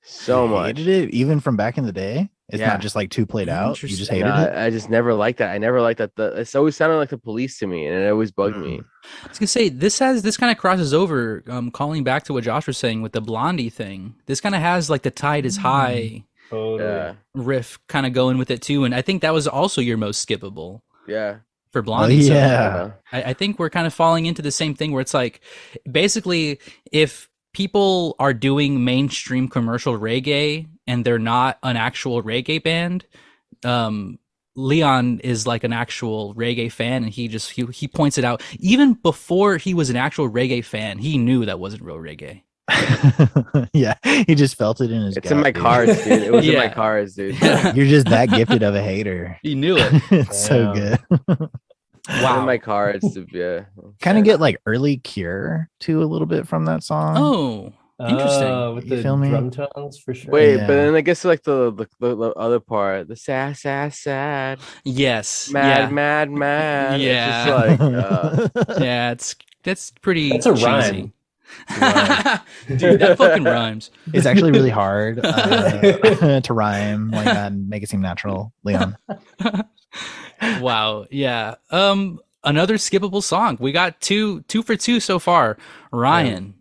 so You much. hated it even from back in the day. It's Yeah. not just like too played out. You just Interesting. hated it. I just never liked that. I never liked that. It's always sounded like the Police to me, and it always bugged me. I was gonna say this kind of crosses over. Calling back to what Josh was saying with the Blondie thing, this kind of has like the Tide is High Totally. Yeah, riff kind of going with it too, and I think that was also your most skippable yeah, for Oh Blondie. So yeah. I think we're kind of falling into the same thing where it's like, basically, if people are doing mainstream commercial reggae and they're not an actual reggae band, Leon is like an actual reggae fan, and he points it out. Even before he was an actual reggae fan, he knew that wasn't real reggae. Yeah. He just felt it in his It's gut, in my dude. cards, dude. It was in my Yeah. cards, dude. You're just that gifted of a hater. He knew it. It's so Damn. good. It's in my cards to yeah. Kind of get like early Cure too a little bit from that song. Oh, interesting. With You the feel me? drum tones for sure. Wait, Yeah. but then I guess like the other part, the sad, Yes. mad, Yeah. mad, mad. Yeah. It's just like Yeah. That's pretty. That's a cheesy. rhyme. Dude. That fucking rhymes. It's actually really hard to rhyme like that and make it seem natural, Leon. Wow. Yeah. Another skippable song. We got two for two so far. Ryan.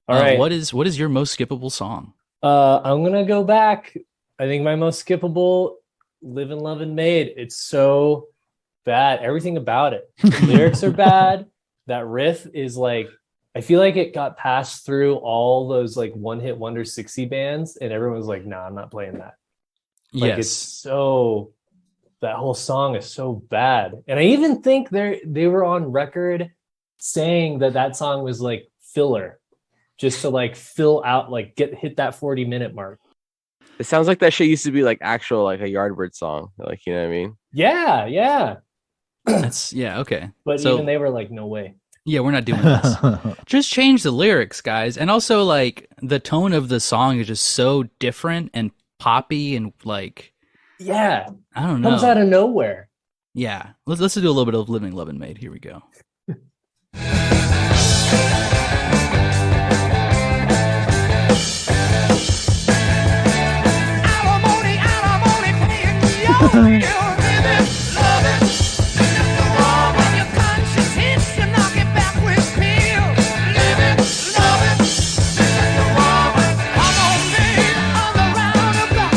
All right. What is your most skippable song? I'm gonna go back. I think my most skippable, "Livin' Lovin' Made." It's so bad. Everything about it. Lyrics are bad. That riff is like, I feel like it got passed through all those like one-hit wonder 60 bands, and everyone was like, "Nah, I'm not playing that." Like, it's so, that whole song is so bad. And I even think they were on record saying that song was like filler, just to like fill out, like hit that 40-minute mark. it sounds like that shit used to be like actual like a Yardbird song. Like, you know what I mean? Yeah. That's okay. But So- even they were like, no way. Yeah, we're not doing this. Just change the lyrics, guys. And also, like, the tone of the song is just so different and poppy and like, Yeah. I don't know. Comes out of nowhere. Yeah. Let's do a little bit of Living, Lovin' Made. Here we go. Alimony, paying your bill, living, loving. Just the warm when your conscience hits you, knock it back with pill. Living, loving. Just the warm. Come on, babe, on the roundabout,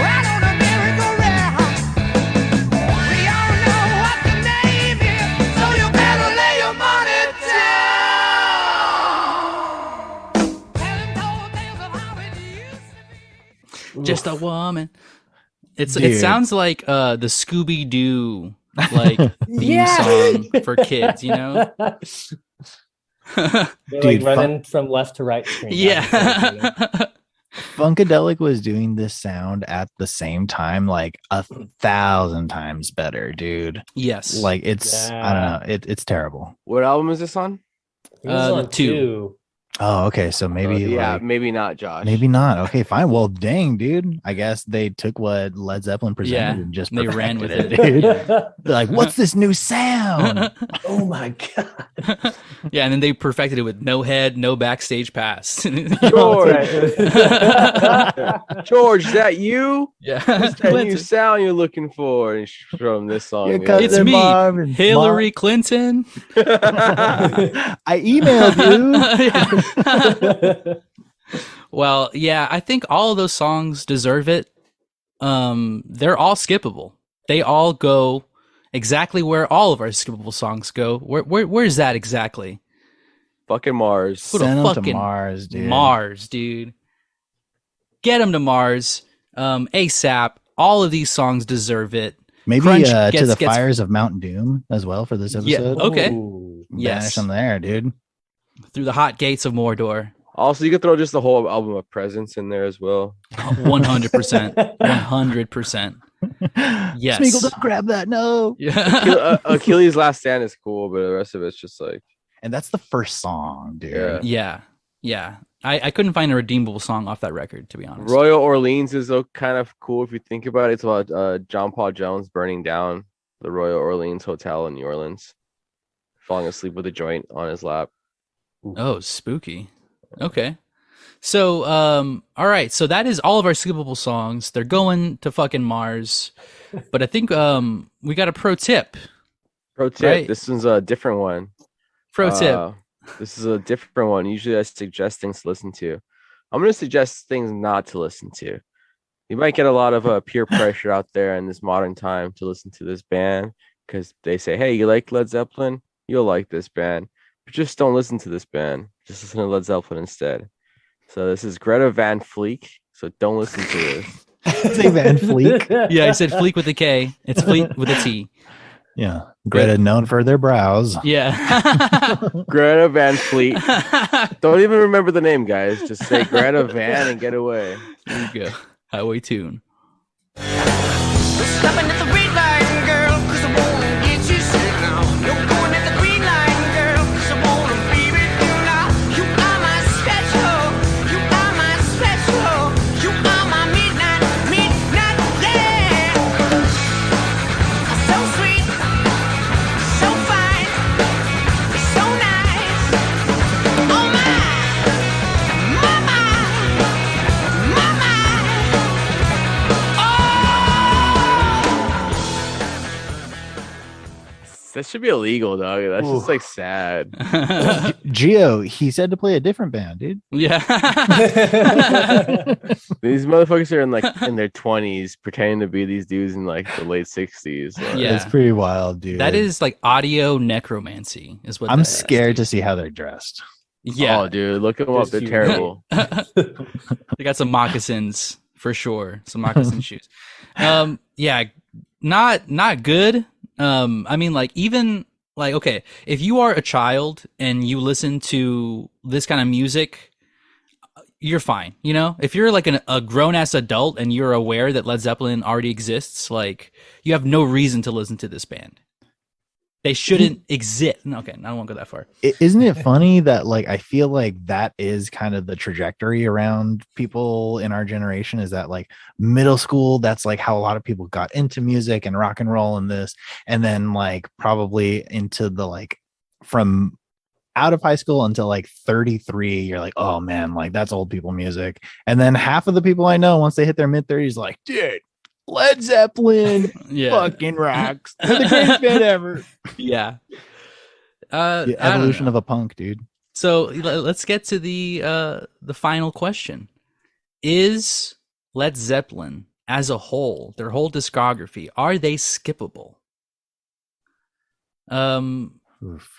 right on the merry-go-round. We all know what the name is, so you better lay your money down. Telling old tales of how it used to be. Just a woman. It Dude. sounds like the Scooby Doo like theme song for kids, you know? They're Dude, like running from left to right screen. Yeah. Funkadelic was doing this sound at the same time, like 1,000 times better, dude. Yes. Like it's I don't know, it's terrible. What album is this on? It was The on two. Oh, okay. So maybe yeah, like, maybe not, Josh. maybe not. Okay, fine. Well, dang, dude. I guess they took what Led Zeppelin presented Yeah, and just they ran with perfected it. dude. They're like, what's this new sound? Oh my god. Yeah, and then they perfected it with no head, no backstage pass. George, Right. George, is that you? Yeah, What's that new Clinton. sound you're looking for? And from this song, Your man. cousin It's me, Marvin. Hillary Clinton. I emailed you. Well, yeah, I think all of those songs deserve it. They're all skippable. They all go exactly where all of our skippable songs go. Where's that exactly? Fucking Mars. Put a Send 'em to fucking Mars, dude. Mars, dude. Get them to Mars. ASAP. All of these songs deserve it. Maybe Crunch to gets- the gets- fires of Mount Doom as well for this Yeah, episode. okay. Ooh. Banish Yes. them there, dude. Through the hot gates of Mordor. Also, you could throw just the whole album of Presents in there as well. 100%. 100%. Yes. Smeagol, don't grab that. No. Yeah. Achilles' Last Stand is cool, but the rest of it's just like, And that's the first song, dude. Yeah. Yeah. Yeah. I couldn't find a redeemable song off that record, to be honest. Royal Orleans is kind of cool if you think about it. It's about John Paul Jones burning down the Royal Orleans Hotel in New Orleans, falling asleep with a joint on his lap. Oh, spooky. Okay. So, all right. So that is all of our skippable songs. They're going to fucking Mars. But I think we got a pro tip. Pro tip: Right. This one's a different one. Pro tip. This is a different one. Usually, I suggest things to listen to. I'm going to suggest things not to listen to. You might get a lot of peer pressure out there in this modern time to listen to this band because they say, "Hey, you like Led Zeppelin? You'll like this band." But just don't listen to this band. Just listen to Led Zeppelin instead. So this is Greta Van Fleet. So don't listen to this. Say Van Fleek. Yeah, I said Fleek with a K. It's Fleet with a T. Yeah. Greta known for their brows. Yeah. Greta Van Fleet. Don't even remember the name, guys. Just say Greta Van and get away. There you go. Highway tune. Stopping at the red light, girl, 'cause I wanna get you sick now. You're going at the green light, girl, 'cause I wanna be with you now. You are my special, you are my special, you are my midnight, yeah. So sweet, so fine, so nice. Oh my, mama, mama. That should be illegal, dog. That's just Ooh. like sad. Gio, he said to play a different band, dude. Yeah. These motherfuckers are in their 20s pretending to be these dudes in like the late 60s. Like, Yeah. It's pretty wild, dude. That is like audio necromancy, is what I'm that is, scared to dude. see how they're dressed. Yeah. Oh, dude, look them up. Just They're you. terrible. They got some moccasins for sure. Some moccasin shoes. Yeah, not good. I mean, like, even like, okay, if you are a child and you listen to this kind of music, you're fine. You know, if you're like a grown ass adult and you're aware that Led Zeppelin already exists, like, you have no reason to listen to this band. They shouldn't exist. No, okay, I won't go that far. Isn't it funny that like I feel like that is kind of the trajectory around people in our generation, is that like middle school, that's like how a lot of people got into music and rock and roll and this, and then like probably into the like from out of high school until like 33, you're like, oh man, like that's old people music. And then half of the people I know, once they hit their mid 30s, like, dude, Led Zeppelin Yeah. fucking rocks. They're the greatest band ever. Yeah. The I don't evolution know. of a punk, dude. So let's get to the final question. Is Led Zeppelin as a whole, their whole discography, are they skippable? Oof.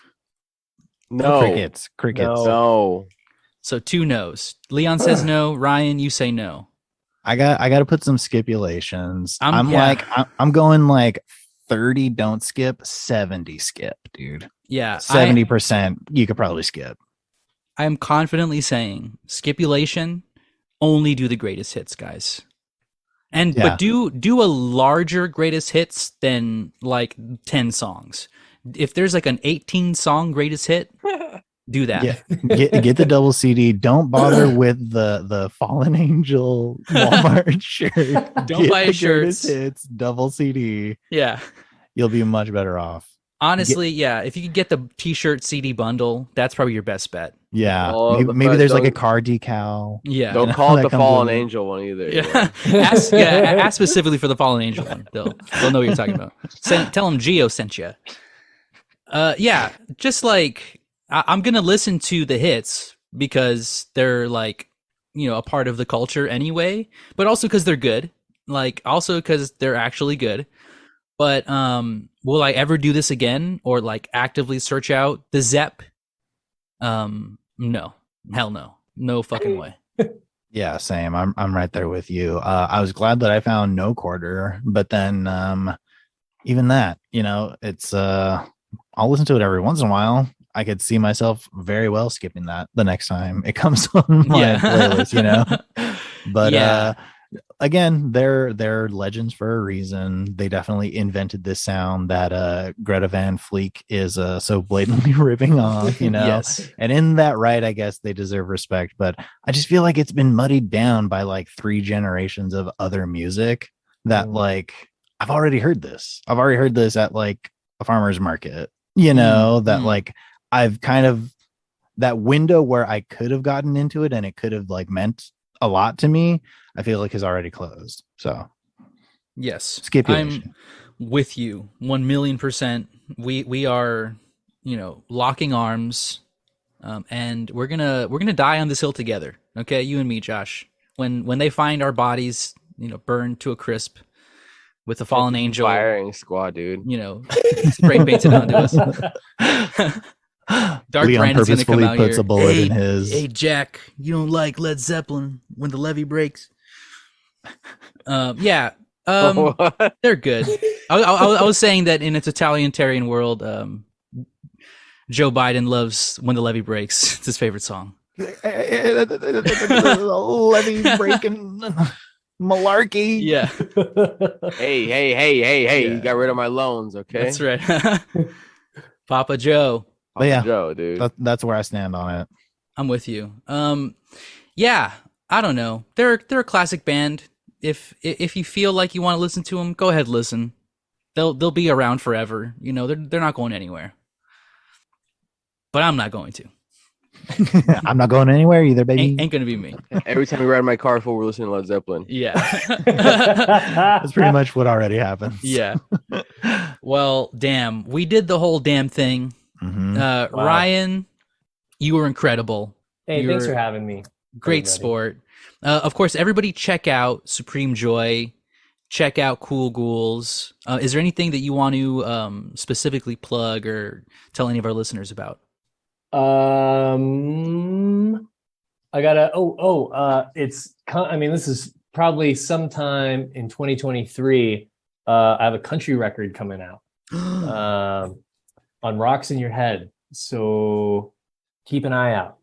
No. Crickets. No. No. So 2 no's. Leon says no. Ryan, you say no. I got to put some stipulations. I'm yeah. like I'm going like 30 don't skip, 70 skip, dude. Yeah. 70% you could probably skip. I am confidently saying stipulation, only do the greatest hits, guys. And Yeah. but do a larger greatest hits than like 10 songs. If there's like an 18 song greatest hit, Do that. Get the double CD. Don't bother with the Fallen Angel Walmart shirt. Don't buy the shirts. Greatest Hits double CD. Yeah. You'll be much better off. Honestly, yeah. If you could get the T-shirt CD bundle, that's probably your best bet. Yeah, Oh, maybe there's like a don't- car decal. Yeah. Don't know, call it that the comes Fallen with it. Angel one either. Yeah. Ask specifically for the Fallen Angel one. They'll know what you're talking about. Tell them Geo sent you. Yeah. Just like I'm gonna listen to the hits because they're like, you know, a part of the culture anyway, but also because they're good. Like also because they're actually good. But will I ever do this again or like actively search out the Zepp? No. Hell no. No fucking way. Yeah, same. I'm right there with you. I was glad that I found No Quarter, but then even that, you know, it's I'll listen to it every once in a while. I could see myself very well skipping that the next time it comes on my playlist, you know. But again, they're legends for a reason. They definitely invented this sound that Greta Van Fleek is so blatantly ripping off, you know. Yes. And in that right, I guess they deserve respect. But I just feel like it's been muddied down by like 3 generations of other music that like I've already heard this. I've already heard this at like a farmer's market, you know, that like I've kind of that window where I could have gotten into it and it could have like meant a lot to me, I feel like is already closed. So Yes. stipulation. I'm with you 1,000,000%. We are, you know, locking arms, and we're gonna die on this hill together. Okay, you and me, Josh. When they find our bodies, you know, burned to a crisp with the fallen angel, Firing squad, dude. you know, spray painted onto us. Dark Leon Brandon's gonna come purposefully out puts here. a bullet in his. Hey, Jack, you don't like Led Zeppelin when the levee breaks? Yeah. What? They're good. I was saying that in a totalitarian world, Joe Biden loves When the Levee Breaks. It's his favorite song. Levy breaking malarkey. Yeah, Hey, Yeah. you got rid of my loans, okay? that's right. Papa Joe, But yeah, Joe, dude. that's where I stand on it. I'm with you. Yeah, I don't know. They're a classic band. If you feel like you want to listen to them, go ahead, listen. They'll be around forever. You know, they're not going anywhere. But I'm not going to. I'm not going anywhere either, baby. Ain't gonna be me. Every time we ride my car full, we're listening to Led Zeppelin. Yeah. That's pretty much what already happens. Yeah. Well, damn. We did the whole damn thing. Mhm. Wow. Ryan, you were incredible. Hey, thanks You're for having me. Great everybody. sport. Of course, everybody check out Supreme Joy. Check out Cool Ghouls. Is there anything that you want to specifically plug or tell any of our listeners about? I gotta. I mean, this is probably sometime in 2023. I have a country record coming out on Rocks in Your Head. So keep an eye out.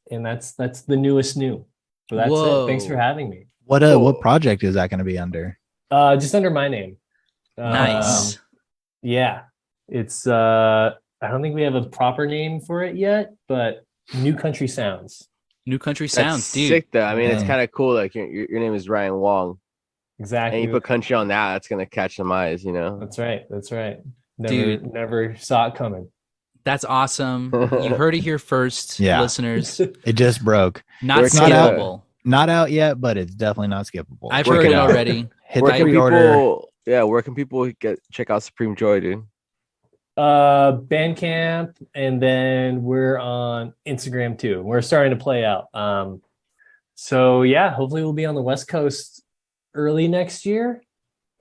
And that's the newest new. So that's Whoa. it. Thanks for having me. What project is that going to be under? Just under my name. Nice. Yeah, it's. I don't think we have a proper name for it yet, but New Country Sounds. New Country That's Sounds, dude. sick, though. I mean, it's Yeah. kind of cool. Like, your name is Ryan Wong. Exactly. And you put country on that, that's going to catch some eyes, you know? That's right. Dude. Never saw it coming. That's awesome. You heard it here first, Yeah. listeners. It just broke. Not It's not out. skippable. Not out yet, but it's definitely not skippable. I've Check heard it out. already. Hit Where the can pre-order. people, where can people check out Supreme Joy, dude? Bandcamp, and then we're on Instagram too. We're starting to play out. So yeah, hopefully we'll be on the West Coast early next year,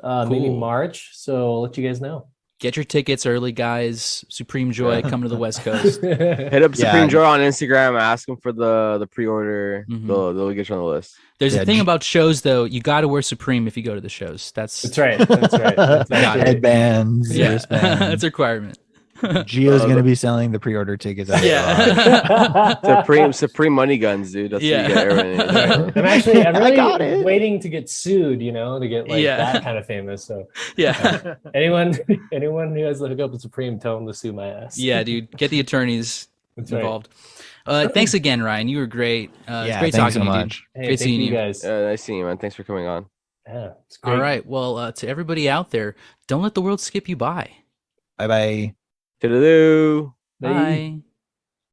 maybe Cool. March. So I'll let you guys know. Get your tickets early, guys. Supreme Joy, come to the West Coast. Hit up Yeah. Supreme Joy on Instagram. Ask them for the pre-order. Mhm. They'll get you on the list. There's Yeah, a thing j- about shows, though. You got to wear Supreme if you go to the shows. That's right. That's right. That's Got it. actually- Headbands, Yeah, wristbands. that's a requirement. Gio's gonna be selling the pre-order tickets. Out Supreme money guns, dude. That's what you get everything. I'm really got it. waiting to get sued, to get like that kind of famous. So Yeah. anyone who has the hookup with Supreme, tell them to sue my ass. Yeah, dude. Get the attorneys That's right. involved. Thanks again, Ryan. You were great. It's great thanks talking so to you, much. dude. Hey, Great thank seeing you you. guys. Nice seeing you, man. Thanks for coming on. Yeah, it's great. All right. Well, to everybody out there, don't let the world skip you by. Bye bye. Toodaloo. Bye. Bye.